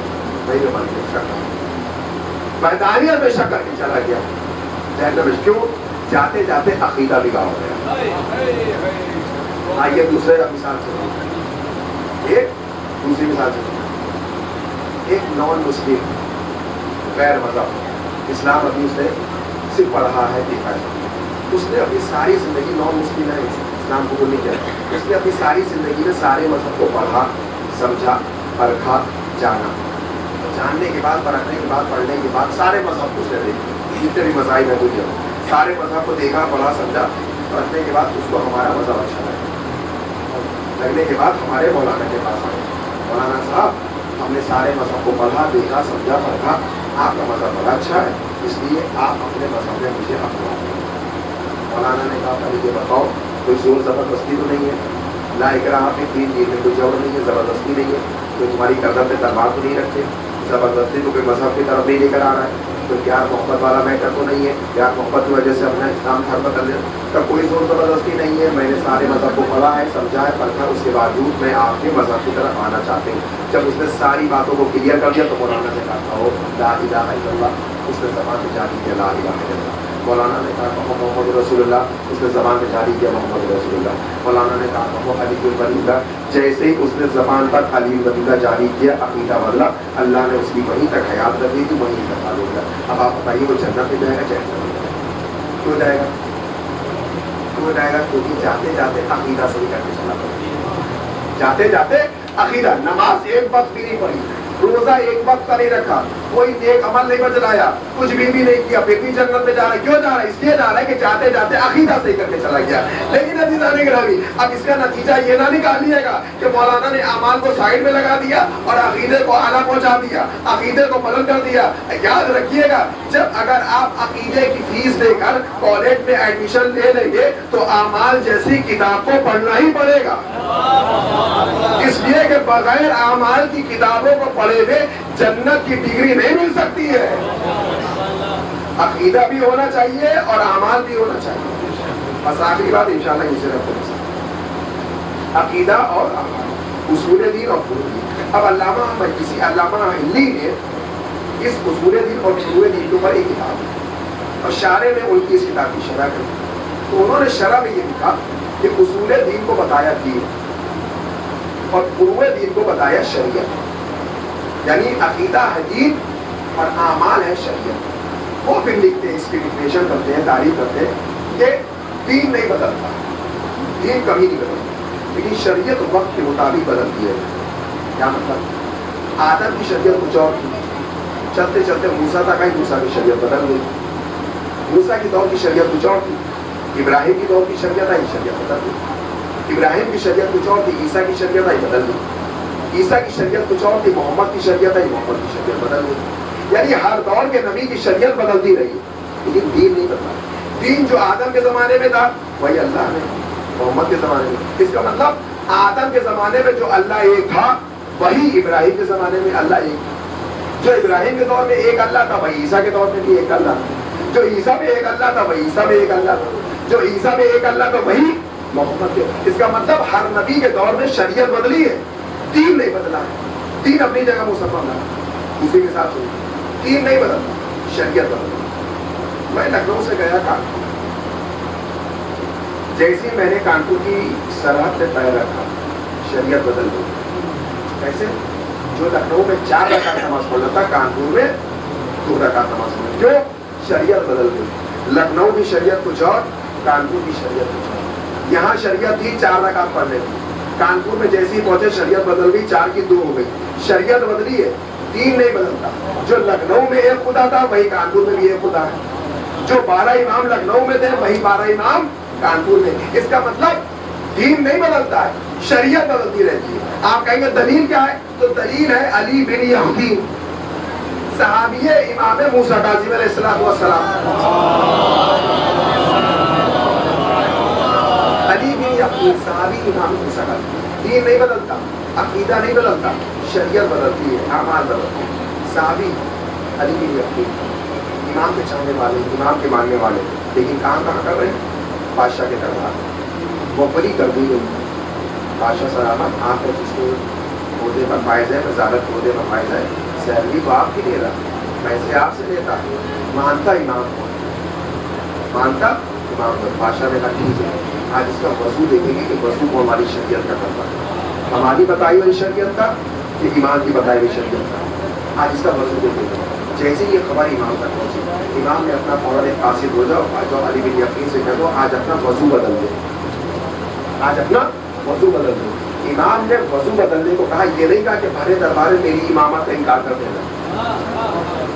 میرے من میں شک میدانیت میں شک کر کے چلا گیا جنت میں. کیوں؟ جاتے جاتے عقیدہ بگاڑ ہو گیا. آئیے دوسرے مثال سے ایک دوسری مثال سے ایک نان مسلم غیر مذہب اسلام ابھی اس نے صرف پڑھا ہے دیکھا ہے. اس نے اپنی ساری زندگی نان مسلم ہے اسلام کو نہیں کیا. اس نے اپنی ساری زندگی میں سارے مذہب کو پڑھا سمجھا پرکھا جانا. جاننے کے بعد پرکھنے کے بعد پڑھنے کے بعد سارے مذہب کو اس نے دیکھا جتنے بھی مذاہب ہیں دنیا سارے مذہب کو دیکھا پڑھا سمجھا پرکھنے کے بعد اس کو ہمارا مذہب اچھا لگنے کے بعد ہمارے مولانا کے پاس آئے. مولانا صاحب ہم نے سارے مذہب کو پڑھا دیکھا سمجھا پرکھا آپ کا مذہب بڑا اچھا ہے اس لیے آپ اپنے مذہب میں مجھے اپنا. مولانا نے کہا پہلے یہ بتاؤ کوئی زور زبردستی تو نہیں ہے لا اکراہ فی الدین دین میں کوئی جبر نہیں ہے زبردستی نہیں ہے کوئی تمہاری گردن پہ تلوار تو نہیں رکھتے زبردستی تو کوئی مذہب کی طرف نہیں لے کر آ رہا ہے کوئی پیار محبت والا میٹر تو نہیں ہے پیار محبت کی وجہ سے اپنا اسلام دھرم بدل دیا کا کوئی زور زبردستی نہیں ہے. میں نے سارے مذہب کو پڑھا ہے سمجھا ہے پرکھا اس کے باوجود میں آپ کے مذہب کی طرف آنا چاہتے ہوں. جب اس نے ساری باتوں کو کلیئر کر دیا تو مولانا نے کہا ہو لا الہ الا اللہ. اس نے زبان میں جاری کیا لا الہ الا اللہ. مولانا نے کہا محمد رسول اللہ. اس نے زبان میں جاری کیا محمد رسول اللہ. مولانا نے کہا محمد علی الولی اللہ. جیسے ہی اس نے زبان پر علی الولی اللہ جاری کیا عقیدہ بدلا اللہ نے اس کی وہیں تک حیات کر دی تھی وہیں تک تعلق کیا. اب آپ بتائیے وہ جنت میں جائے گا جنت کیوں جائے گا کیوں جائے گا؟ کیونکہ جاتے جاتے عقیدہ صحیح کر کے چلا پڑا. جاتے جاتے عقیدہ نماز ایک وقت بھی نہیں پڑھی روزہ ایک وقت کا نہیں رکھا کوئی نیک عمل نہیں بجلایا کچھ بھی نہیں کیا پھر بھی جنت میں جا رہا ہے. کیوں جا رہا ہے؟ اس لیے جا رہا ہے کہ جاتے جاتے عقیدہ صحیح کر کے چلا گیا. لیکن عزیزان گرامی اب اس کا نتیجہ یہ نہ نکالیے گا کہ مولانا نے اعمال کو سائڈ میں لگا دیا اور عقیدے کو اعلیٰ پہنچا دیا عقیدے کو بلند کر دیا. یاد رکھیے گا جب اگر آپ عقیدے کی فیس دے کر کالج میں ایڈمیشن لے لیں گے تو اعمال جیسی کتاب کو پڑھنا ہی پڑے گا. اس لیے کہ بغیر اعمال کی کتابوں کو پڑھے ہوئے جنت کی ڈگری نہیں مل سکتی ہے. عقیدہ بھی ہونا چاہیے اور اعمال بھی ہونا چاہیے. بس آخری بات انشاءاللہ اسے رکھتے ہیں عقیدہ اور اعمال اصول دین اور فروع دین. اب علامہ ہندی نے اس اصول دین اور فروع دین کے اوپر ایک کتاب ہے اور شارح نے ان کی اس کتاب کی شرح کی. تو انہوں نے شرح میں یہ لکھا کہ اصول دین کو بتایا دین اور فروع دین کو بتایا شریعت. یعنی عقیدہ ہے دین اور اعمال ہے شریعت. وہ پھر لکھتے ہیں اس کی ڈیفینیشن کرتے ہیں تعریف کرتے ہیں کہ دین نہیں بدلتا دین کبھی نہیں بدلتا لیکن شریعت وقت کے مطابق بدلتی ہے. کیا مطلب؟ آدم کی شریعت کچھ اور تھی چلتے چلتے موسیٰ تک آئی موسیٰ کی شریعت بدل گئی. موسیٰ کی دور کی شریعت کچھ اور تھی ابراہیم کی دور کی شریعت آئی شریعت بدل گئی. ابراہیم کی شریعت کچھ اور تھی عیسیٰ کی شریعت آئی بدل گئی. عیسیٰ کی شریعت کچھ اور تھی محمد کی شریعت آئی محمد کی شریعت بدل گئی. یعنی ہر دور کے نبی کی شریعت بدلتی رہی لیکن دین نہیں بدلا. دین جو آدم کے زمانے میں تھا وہی اللہ نے محمد کے زمانے میں. اس کا مطلب آدم کے زمانے میں جو اللہ ایک تھا وہی ابراہیم کے زمانے میں اللہ ایک تھا. جو ابراہیم کے دور میں ایک اللہ تھا وہی عیسیٰ کے دور میں بھی ایک اللہ تھا. جو عیسیٰ میں ایک اللہ تھا وہی عیسیٰ میں ایک اللہ تھا. جو عیسیٰ میں ایک اللہ تھا وہی محمد کے. اس کا مطلب ہر نبی کے دور میں شریعت بدلی ہے دین نہیں بدلا ہے. دین اپنی جگہ مسلمان ہے اسی کے ساتھ دین نہیں بدلتا شریعت بدلتا. میں لکھنؤ سے گیا کانپور. جیسے میں نے کانپور کی سرحد پہ پیر رکھا شریعت بدل گئی. کیسے؟ جو لکھنؤ میں 4 رکعت نماز پڑھتا تھا کانپور میں 2 رکعت نماز پڑھتا. کیوں؟ شریعت بدل گئی. لکھنؤ کی شریعت کچھ اور کانپور کی شریعت کچھ اور. یہاں شریعت تھی 4 رکعت پڑھنے کی. کانپور میں جیسے ہی پہنچے شریعت بدل گئی 4 کی 2 ہو گئی. شریعت بدلی ہے دین نہیں بدلتا. جو لکھنؤ میں ایک خدا تھا وہی کانپور میں بھی ایک خدا ہے. جو 12 امام لکھنؤ میں تھے وہی 12 امام کانپور میں. اس کا مطلب دین نہیں بدلتا ہے شریعت بدلتی رہتی ہے. آپ کہیں گے دلیل کیا ہے؟ تو دلیل ہے علی بن یہودی صحابی امام موسیٰ کاظم علیہ السلام. علی بن یہودی صحابی امام موسیٰ کاظم. دین نہیں بدلتا عقیدہ نہیں بدلتا شریعت بدلتی ہے اعمال بدلتے ہیں. صحابی علی بن یہودی امام کے چاہنے والے امام کے ماننے والے لیکن کام کہاں کر رہے ہیں؟ بادشاہ کے دربار وہ بری کر دی گئی. بادشاہ سلامت آپ جس کو عہدے پر فائز ہے, وزارت عہدے پر فائز ہے, سیلری تو آپ کی لے رہا, پیسے آپ سے لیتا, مانتا امام کو, مانتا امام کو. بادشاہ نے کہا ٹھیک ہے, آج اس کا وضو دیکھیں گے کہ وضو کو ہماری شریعت کا کرتا ہے, ہماری بتائی ہوئی شریعت کا کہ امام کی بتائی ہوئی شریعت کا. آج اس کا وضو دیکھیں گے. جیسے یہ خبر امام تک پہنچی, امام نے اپنا فوراً ایک قاصد ہو جاؤ علی بن یقین سے کہہ دو آج اپنا وضو بدل دے, آج اپنا وضو بدل دو. امام نے وضو بدلنے کو کہا, یہ نہیں کہا کہ بھرے دربار میں میری امامت کا انکار کر دینا.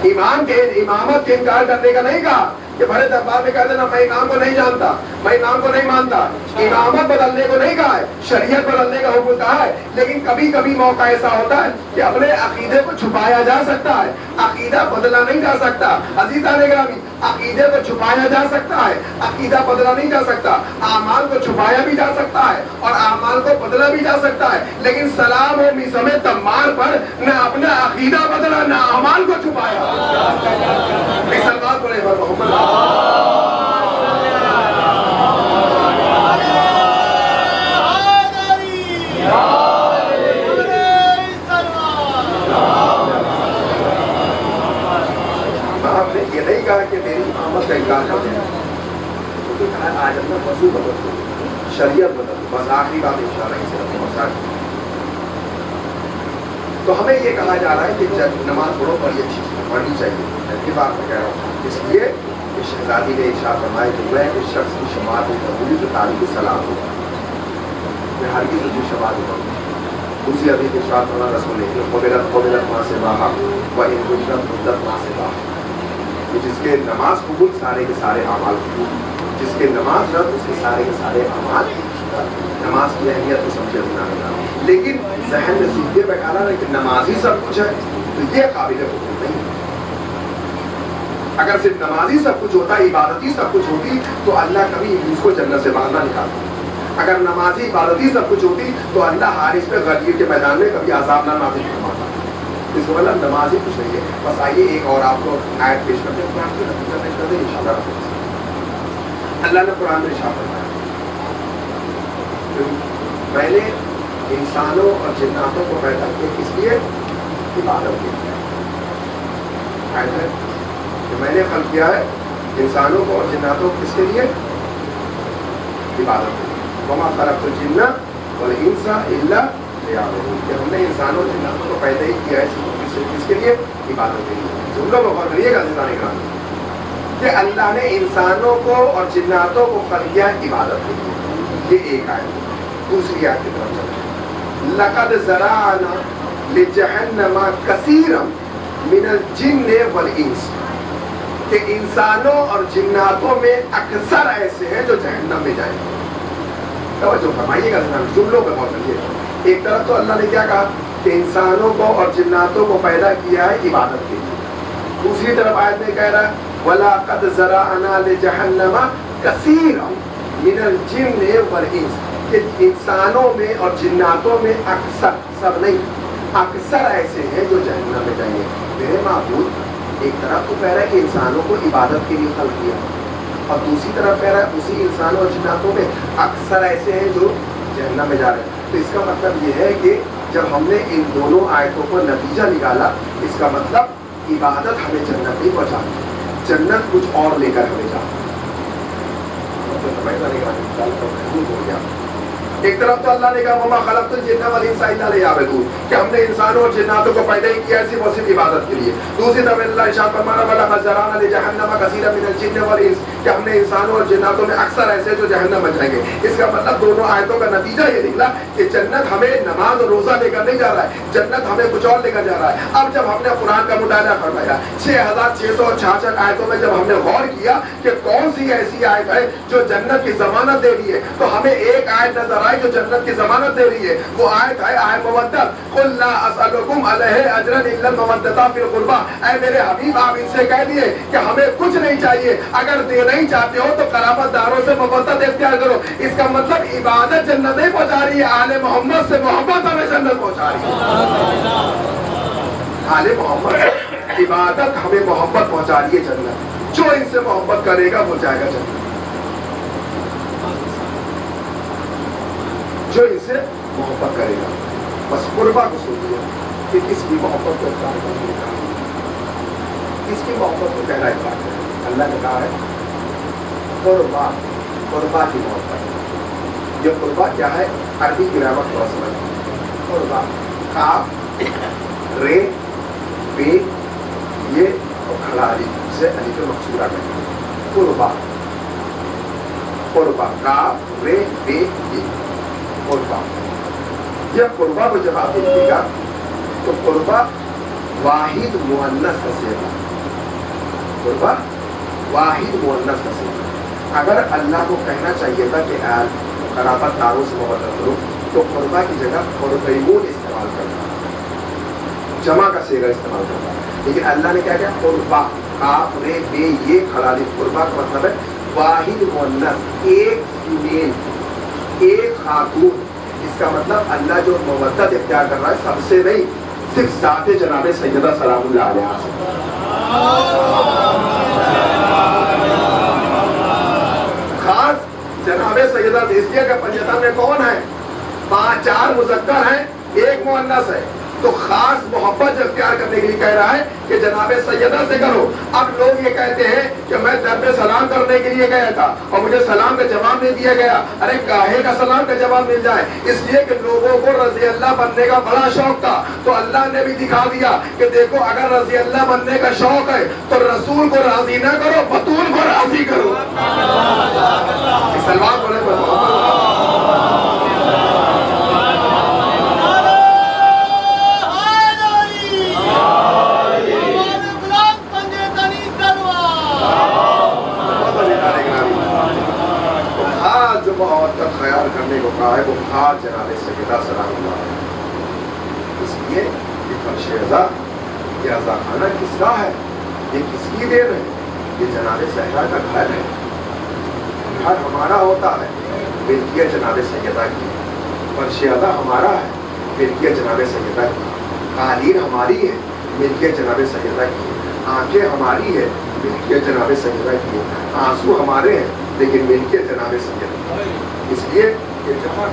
امام کے امامت کے انکار کرنے کا نہیں کہا کہ بھرے دربار میں کہہ دینا میں امام کو نہیں جانتا, میں امام کو نہیں مانتا. امامت بدلنے کو نہیں کہا ہے, شریعت بدلنے کا حکم کہا ہے. لیکن کبھی کبھی موقع ایسا ہوتا ہے کہ اپنے عقیدے کو چھپایا جا سکتا ہے, عقیدہ بدلا نہیں جا سکتا. عزیزان گرامی, عقیدے کو چھپایا جا سکتا ہے, عقیدہ بدلا نہیں جا سکتا. اعمال کو چھپایا بھی جا سکتا ہے اور اعمال کو بدلا بھی جا سکتا ہے. لیکن سلام و میثم تمار پر نہ اپنا عقیدہ بدلا نہ اعمال کو چھپایا. سلمان کو محمد آپ نے یہ نہیں کہا کہ میری امامت کا انکار کر دیا, آج اپنا وضو بدل دو, شریعت بدل دو. بس آخری بات انشاءاللہ اس سے تو ہمیں یہ کہا جا رہا ہے کہ جب نماز پڑھو بڑی اچھی چیز پڑھنی چاہیے. کی بات میں کہہ رہا ہوں اس لیے کہ شہزادی نے ارشاد فرمایا کہ میں اس شخص کی شفاعت نہیں کروں گی جو تاریخ سلام ہوگا, میں ہرگز اس کی شفاعت نہیں کروں گی. اسی حدیث ارشاد فرمایا رسول نے قبلت ماں سے باہر و ان مدت ماں سے باہر, جس کے نماز قبول سارے کے سارے اعمال قبول, جس کے نماز رد اس کے سارے اعمال. نماز کی اہمیت کو سمجھے بنا, لیکن ذہن میں سیدھے بیٹھانا ہے کہ نماز ہی سب کچھ ہے تو یہ قابل قبول نہیں. اگر صرف نمازی سب کچھ ہوتا, عبادتی سب کچھ ہوتی تو اللہ کبھی ابلیس کو جنت سے باہر نہ نکالتا. اگر نمازی عبادتی سب کچھ ہوتی تو اللہ حارث پہ غدیر کے میدان میں کبھی عذاب نہ نازل فرماتا. اس کو مطلب نمازی کچھ نہیں ہے. بس آئیے ایک اور آپ کو آیت پیش کرتے ہیں, قرآن کی نتیجہ پیش کرتے ہیں انشاءاللہ. اللہ نے قرآن میں ارشاد فرمایا میں نے انسانوں اور جناتوں کو پیدا کیا کس لیے؟ عبادت کے لیے. آیت ہے کہ میں نے خلق کیا ہے انسانوں کو اور جناتوں کو کس کے لیے؟ عبادت کے لیے. وما خلقت الجن والانس الا لیعبدون, کہ ہم نے انسانوں اور جناتوں کو پیدا ہی کیا ہے کس کے لیے؟ عبادت کے لیے. تم لوگ غور کریے گا عزیزان کرام کہ اللہ نے انسانوں کو اور جناتوں کو خلق کیا عبادت کے لیے. یہ ایک آیت. دوسری آیت کی طرف چلتے ہیں. لقد ذرأنا لجہنم کثیرا من الجن والانس, کہ انسانوں اور جناتوں میں اکثر ایسے ہیں جو جہنم میں جائیں گے. توجہ فرمائیے گا جملوں پہ غور کریے. ایک طرف تو اللہ نے کیا کہا کہ انسانوں کو اور جناتوں کو پیدا کیا ہے عبادت کے لیے. دوسری طرف آیت میں کہہ رہا ہے وَلَقَدْ ذَرَأْنَا لِجَهَنَّمَ كَثِيرًا مِنَ الْجِنِّ وَالْإِنسِ, کہ انسانوں میں اور جناتوں میں اکثر, سب نہیں, اکثر ایسے ہیں جو جہنم میں جائیں گے. میرے معبود ایک طرف تو کہہ رہا ہے کہ انسانوں کو عبادت کے لیے خلق کیا, اور دوسری طرف کہہ رہا ہے اسی انسانوں اور جناتوں میں اکثر ایسے ہیں جو جہنم میں جا رہے ہیں. تو اس کا مطلب یہ ہے کہ جب ہم نے ان دونوں آیتوں کو نتیجہ نکالا, اس کا مطلب عبادت ہمیں جنت نہیں پہنچاتی, جنت کچھ اور لے کر ہمیں جاتی. ہو گیا. ایک طرف تو اللہ نے کہا وما خلقت الجن والانس الا لیعبدون, کہ ہم نے انسانوں اور جناتوں کو پیدا ہی کیا صرف اور صرف عبادت کے لیے. دوسری طرف اللہ ارشاد فرما رہا ولقد ذرأنا لجہنم کثیرا من الجن والانس, کہ ہم نے انسانوں اور جناتوں میں اکثر ایسے جو جہنم میں جائیں گے. اس کا مطلب دونوں آیتوں کا نتیجہ یہ نکلا کہ جنت ہمیں نماز اور روزہ لے کر نہیں جا رہا ہے, جنت ہمیں کچھ اور لے کر جا رہا ہے. اب جب ہم نے قرآن کا مطالعہ فرمایا 6666 آیتوں میں جب ہم نے غور کیا کہ کون سی ایسی آیت ہے جو جنت کی ضمانت دے رہی ہے, تو ہمیں ایک آیت نظر آئی جو جنت کی ضمانت دے رہی ہے. وہ آیت ہے آیت مودت, قل لا اسألکم علیہ اجرا الا المودۃ فی القربى. اے میرے حبیب آپ ان سے کہہ دیے کہ ہمیں کچھ نہیں چاہیے, اگر دینا ہی چاہتے ہو تو قرابت داروں سے مودت اختیار کرو. اس کا مطلب عبادت جنت نہیں پہنچا رہی ہے, آل محمد سے محبت ہمیں جنت پہنچا رہی ہے. آل محمد سے عبادت ہمیں محبت پہنچا رہی ہے جنت. جو ان سے محبت کرے گا وہ جائے گا جنت. جو ان سے محبت کرے گا. بس قربا کو سوچیے کہ کس کی محبت کو اختیار کرنے کا, کس کی محبت کو کہنا ہے بات ہے. اللہ نے کہا ہے قربا, قربا کی محبت. یہ قربا کیا ہے؟ عربی گرامر تھوڑا سمجھ. قربا کاف رے بے یہ اور کھڑا علی سے علی کو مقصورہ کریں. قربا, قربا کاف رے بے یہ قربا. یہ قربا کو جب آپ دیکھیے گا تو قربا واحد مؤنث کا صیغہ, قربا واحد مؤنث کا صیغہ. اگر اللہ کو کہنا چاہیے تھا کہ قرابت داروں سے محبت کرو تو قربا کی جگہ قربیون استعمال کرتا, جمع کا صیغہ استعمال کرتا. لیکن اللہ نے کیا کیا؟ قربا کاف رے بے یہ کھڑا لی. قربا کا مطلب ہے واحد مؤنث, ایک فیمیل, ایک خاتون. اس کا مطلب اللہ جو مودت اختیار کر رہا ہے سب سے نہیں, صرف ذات جناب سیدہ سلام اللہ علیہ سے. خاص جناب سیدہ سے, اس لیے کہ پنجتن میں کون ہے؟ 4 مذکر ہیں, 1 مؤنث ہے. تو خاص محبت اختیار کرنے کے لیے کہہ رہا ہے کہ جناب سیدہ سے کرو. اب لوگ یہ کہتے ہیں کہ میں در پہ سلام کرنے کے لیے گیا تھا اور مجھے سلام کا جواب نہیں دیا گیا. ارے کاہے کا سلام کا جواب مل جائے؟ اس لیے کہ لوگوں کو رضی اللہ بننے کا بڑا شوق تھا. تو اللہ نے بھی دکھا دیا کہ دیکھو اگر رضی اللہ بننے کا شوق ہے تو رسول کو راضی نہ کرو, بطول کو راضی کرو. سلوات پڑھیں محمد. جو محبت کا خیال کرنے کو کہا ہے وہ خاص جناب سیدہ سلام اللہ ہے. اس لیے یہ فرش رضا, یہ رضا خانہ کس کا ہے؟ یہ کس کی دین ہے؟ یہ جناب صحرا کا گھر ہے. گھر ہمارا ہوتا ہے, ملکیت جناب سیدہ کی. فرش رضا ہمارا ہے, ملکیت جناب سیدہ کی. قالین ہماری ہے, ملکیت جناب سیدہ کی. آنکھیں ہماری ہے, ملکیت جناب سیدہ کی. آنسو ہمارے ہیں لیکن ملکیت جناب سیدہ. اس لیے کہ جہاں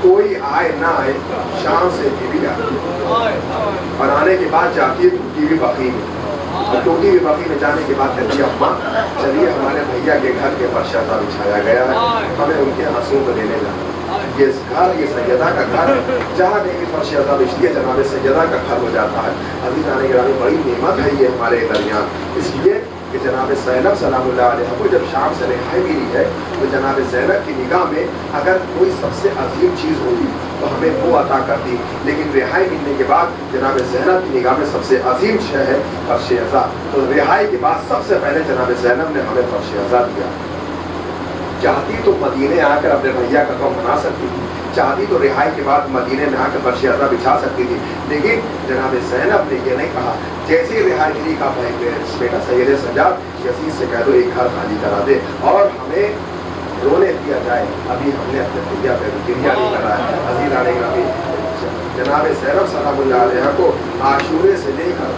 کوئی آئے نہ آئے شام سے ٹی وی اور آنے کے بعد جاتی ہے ٹوٹی ہوئی بقی میں. اور ٹوٹی ہوئی بقی میں جانے کے بعد کہتی ہے اماں چلیے ہمارے بھیا کے گھر کے فرش رضا بچھایا گیا ہے, ہمیں ان کے آنسوؤں کو لینے جانا. یہ گھر یہ سیدہ کا گھر, جہاں کہیں بھی فرش رضا بچتی ہے جناب سیدہ کا گھر ہو جاتا ہے. عزیزان گرامی بڑی نعمت ہے یہ ہمارے درمیان. اس لیے کہ جناب زینب سلام اللہ علیہ کو جب شام سے رہائی ملی ہے تو جناب زینب کی نگاہ میں اگر کوئی سب سے عظیم چیز ہوتی تو ہمیں وہ عطا کرتی. لیکن رہائی ملنے کے بعد جناب زینب کی نگاہ میں سب سے عظیم شے ہے فرش رضا. تو رہائی کے بعد سب سے پہلے جناب زینب نے ہمیں فرش رضا دیا. چاہتی تو مدینے آ کر اپنے بھیا کا غم منا سکتی تھی, چاہتی تو رہائی کے بعد مدینے میں آ کر فرش رضا بچھا سکتی تھی. لیکن جناب زینب نے یہ نہیں کہا. جیسے رہائی ملی کا بیٹا سید سجاد یزید سے کہہ دو ایک گھر خالی کرا دے اور ہمیں رونے دیا جائے. ابھی ہم نے اپنے بھیا پہ گریا نہیں کرا ہے. عزیز آنے کا بھی جناب زینب سلام اللہ علیہ کو عاشورے سے لے کر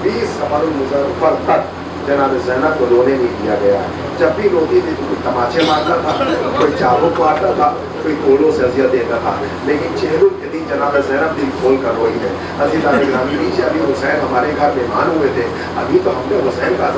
20 صفر المظفر تک جناب زینب کو رونے نہیں دیا گیا. جب بھی روتی تھی تو کوئی تماچے مارتا تھا, کوئی چابک مارتا تھا, کوئی کوڑوں سے اذیت دیتا تھا. لیکن چہروں کے دن جناب زینب دل کھول کر روئی ہے. عزیزان گرامی نیچے ابھی حسین ہمارے گھر مہمان ہوئے تھے, ابھی تو ہم نے حسین کا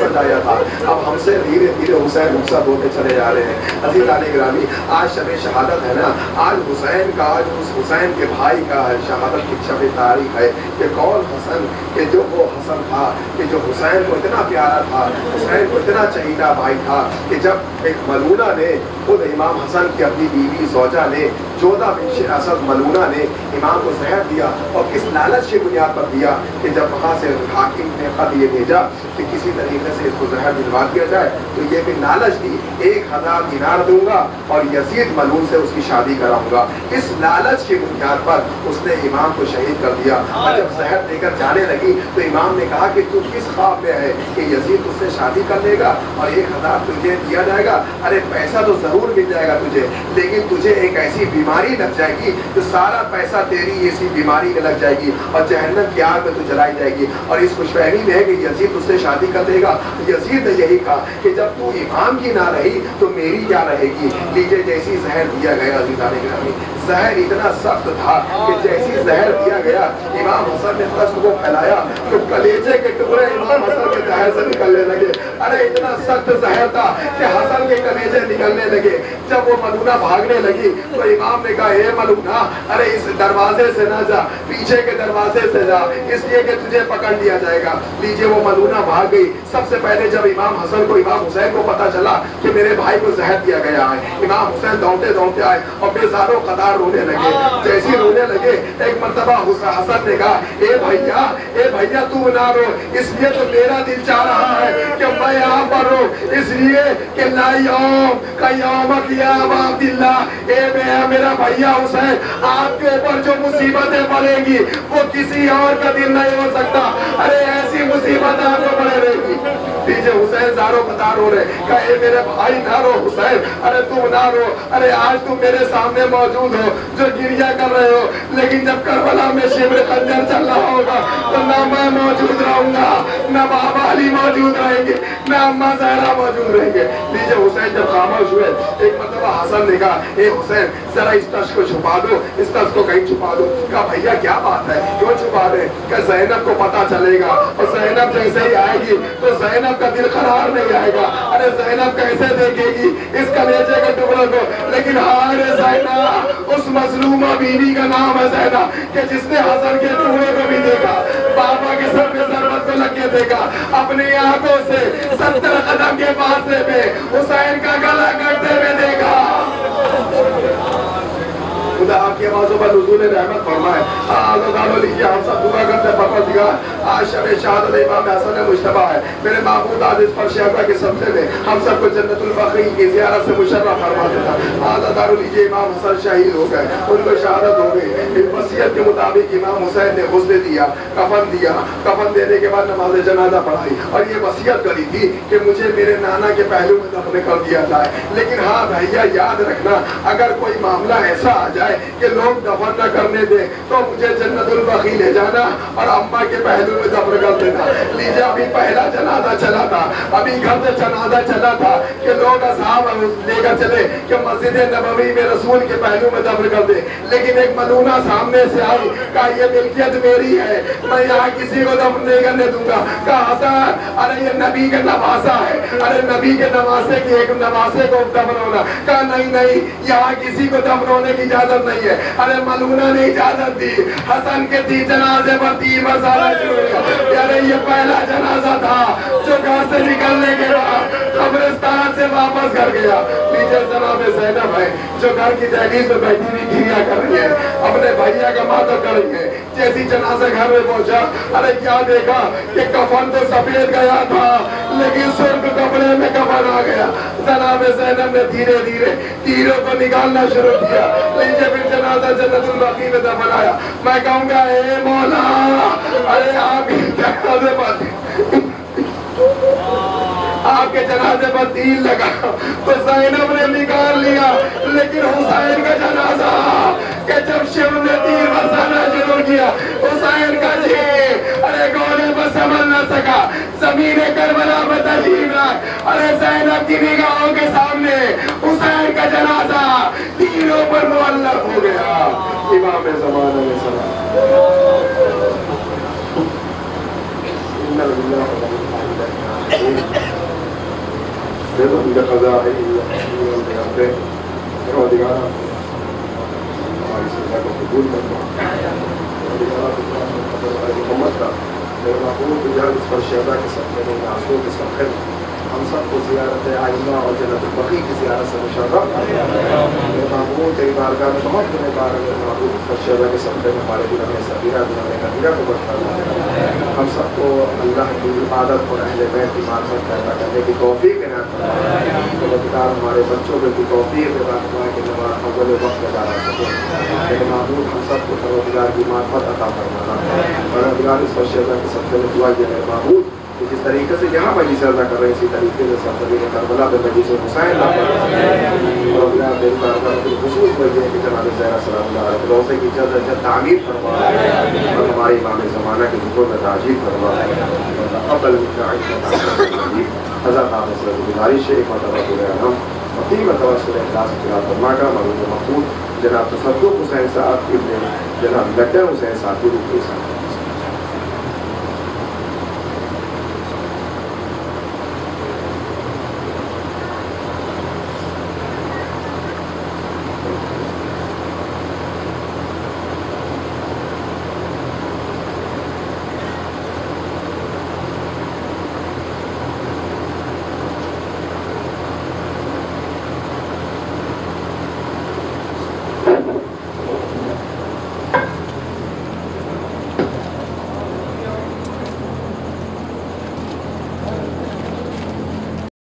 سجایا تھا, اب ہم سے دھیرے دھیرے حسین رخصت ہوتے چلے جا رہے ہیں. عزیزان گرامی آج شب شہادت ہے نا, آج حسین کا, آج اس حسین کے بھائی کا شہادت کی شب تاریخ ہے کہ کون حسن, کہ جو وہ حسن تھا کہ جو حسین کو اتنا پیارا تھا, حسین کو اتنا چہیتا بھائی تھا کہ جب ایک ملونہ نے خود امام حسن کی اپنی بیوی زوجہ نے جودہ بنت اسد ملونہ نے امام کو زہر دیا اور کس لالچ کی بنیاد پر دیا کہ جب وہاں سے حاکم نے خط یہ بھیجا کہ کسی طریقے سے اس کو زہر دلوا دیا جائے تو یہ بھی لالچ دی 1000 دینار دوں گا اور یزید ملعون سے اس کی شادی کراؤں گا. اس لالچ کی بنیاد پر اس نے امام کو شہید کر دیا. اور جب زہر دے کر جانے لگی تو امام نے کہا کہ تو کس خواب میں ہے کہ یزید اس سے شادی کر لے گا اور 1000 تجھے دیا جائے گا؟ ارے پیسہ تو ضرور مل جائے گا تجھے، لیکن تجھے ایک ایسی بیماری لگ جائے گی تو سارا پیسہ تیری اسی بیماری میں لگ جائے گی اور جہنم کی آگ میں تو جلائی جائے گی. اور اس خوش فہمی میں ہے کہ یزید اس سے شادی کر لے گا. یزید نے یہی کہا کہ جب تو امام کی نہ رہی تو میری کیا رہے گی. لیجیے جیسی زہر دیا گیا عزیزان گرامی، زہر اتنا سخت تھا کہ جیسی زہر دیا گیا امام حسن نے دست کو پھیلایا تو کلیجے کے ٹکڑے امام حسن کے زہر سے نکلنے لگے. ارے اتنا سخت زہر تھا کہ حسن کے کلیجے نکلنے لگے. جب وہ ملونہ بھاگنے لگی تو امام نے کہا اے ملونہ، ارے اس دروازے سے نہ جا، پیچھے کے دروازے سے جا، اس لیے کہ تجھے پکڑ لیا جائے گا. لیجیے وہ ملونہ بھاگ گئی. سب سے پہلے جب امام حسن کو امام حسین کو پتا چلا کہ میرے بھائی کو زہر دیا گیا ہے، امام حسین دوڑتے دوڑتے آئے اور بے زارو قطار رونے لگے. جیسے رونے لگے ایک مرتبہ حسن نے کہا اے بھیا تو نہ رو، اس لیے تو میرا دل چاہ رہا ہے کہ میں یہاں پر رو، اس لیے کہ لا یوم کا یومک یا ابا عبداللہ، اے میرا بھیا حسین، آپ کے اوپر جو مصیبتیں پڑیں گی وہ کسی اور کا دل نہیں ہو سکتا. ارے ایسی مصیبت آپ کو پڑے رہے گی. دیجئے حسین زارو قطار رو رہے. کہا اے میرے بھائی نہ رو حسین، ارے تم نہ رو، ارے آج تم میرے سامنے موجود ہو جو گریہ کر رہے ہو، لیکن جب کربلا میں شبر خنجر چل رہا ہوگا تو نہ میں موجود رہوں گا، نہ بابا علی موجود رہیں گے، نہ اماں زہرا موجود رہیں گے. لیجئے حسین جب خاموش ہوئے ایک مرتبہ حسن نے کہا اے حسین ذرا اس تش کو چھپا دو، اس تش کو کہیں چھپا دو. کہا بھیا کیا بات ہے، کیوں چھپا دیں؟ کہ زینب کو پتا چلے گا اور زینب جیسے ہی آئے گی تو زینب کا دل قرار نہیں آئے گا. ارے زینب کیسے دیکھے گی اس کلیجے کے ٹکڑوں کو؟ لیکن ہائے زینب، اس مظلومہ بیوی کا نام ہے زینب کہ جس نے حسن کے ٹکڑے کو بھی دیکھا، بابا کے سر پہ ضربت کو لگ کے دیکھا، اپنی آنکھوں سے 70 قدم کے فاصلے پہ حسین کا گلا کٹتے ہوئے دیکھا. خدا آپ کی آوازوں پر نزول رحمت فرمائے. آلو لیجیے ہم سب دعا کرتے ہیں. پاپا دیگا آج شب شہادت امام حسن مجتبی ہے. میرے معبود عزیز فرش اعظم کے سبزے میں ہم سب کو جنت البقیع کی زیارت سے مشرف فرما دیتا. آزادار لیجیے امام حسن شہید ہو گئے، ان کو شہادت ہو گئی. وصیت کے مطابق امام حسین نے غسل دیا، کفن دیا، کفن دینے کے بعد نماز جنازہ پڑھائی اور یہ وصیت کری تھی کہ مجھے میرے نانا کے پہلو میں دفن کر دیا جائے. لیکن ہاں بھیا یاد رکھنا، اگر کوئی معاملہ ایسا آ جائے کہ لوگ دفن نہ کرنے دیں تو مجھے جنت البقیع لے جانا اور اماں کے پہلو میں دفن کر دینا. لیجیے ابھی پہلا جنازہ چلا تھا، ابھی گھر سے جنازہ چلا تھا کہ لوگ اصحاب لے کر چلے کہ مسجد نبوی میں رسول کے پہلو میں دفن کر دے. لیکن ایک ملونہ سامنے سے آئی، کہا یہ ملکیت میری ہے، میں یہاں کسی کو دفن نہیں کرنے دوں گا. کہا حسن ارے یہ نبی کے نواسہ ہے، ارے نبی کے نواسے کی ایک نواسے کو دفن ہونا. کہا نہیں یہاں کسی کو دفن ہونے کی اجازت نہیں ہے. ارے ملونہ نے اجازت دی. حسن کے جنازے پر 3 مسالہ شروع ہوا. ارے یہ پہلا جنازہ تھا جو گھر سے نکلنے کے بعد قبرستان سے واپس گھر گیا. نیچے جناب زینب ہے جو گھر کی دہلیز میں بیٹھی ہوئی گریہ کر رہی ہے، اپنے بھیا کا ماتم کر رہی ہے. جیسی جنازہ گھر میں پہنچا، ارے کیا دیکھا کہ کفن تو سفید گیا تھا لیکن سرخ کپڑے میں کفن آ گیا. جناب زینب نے دھیرے دھیرے تیروں کو نکالنا شروع کیا. لیجیے پھر جنازہ جنت البقیع میں دفن آیا. میں کہوں گا اے مولا، ارے آپ کے جنازے پر تیر لگا تو زینب نے نکال لیا، لیکن حسین کا جنازہ کہ جب شیو نے تیر برسانا شروع کیا، حسین کا جی ارے گولے پر سنبھل نہ سکا، زمین کربلا میں تشریف لائے. ارے زینب کی نگاہوں کے سامنے حسین کا جنازہ تیروں پر معلق ہو گیا. امام زمان علیہ السلام قضاء ہے ہماری سزا کو قبول کرنا محمد کا میرے محبوب تجارت اس پر شہداء کے ساتھ میرے آنسوؤں کے ساتھ ہم سب کو زیارت آئینہ اور جنت البقیع کی زیارت سے مشرف معمول کئی بارگاہ میں بہت بڑے بار معبود شعبہ کے سبقے میں ہمارے دنوں میں سبیرہ دنوں میں کبیرہ کو بڑھتا ہم سب کو اللہ کی عبادت اور اہل بیت کی معرفت پیدا کرنے کی توفیق عنایت فرمائے ہمارے بچوں کو کی توفیق عطا فرمائے کہ نماز اول وقت ادا کر سکیں معبود ہم سب کو پروردگار کی معرفت عطا فرمانا پروردگار اس شعبہ کے سبقے میں دعا یہ ہے معبود جس طریقے سے یہاں مجلس عرضہ کر رہے ہیں اسی طریقے سے سرزمین کربلا پہ مجلس حسین اور خصوص مجلس کی جناب زہرا سلام اللہ علیہ روزے کی جلد از جلد تعمیر فرما اور ہمارے امام زمانہ کے ذکر میں تاجیل فرما قبل حضرت آپ سے گزارش ہے ایک مرتبہ پورے اعظم اور 3 مرتبہ سورہ اخلاص کی قرأت فرما کر مرحوم مقبول جناب تصدق حسین صاحب ابن جناب لٹر حسین صاحب کی روح کے ساتھ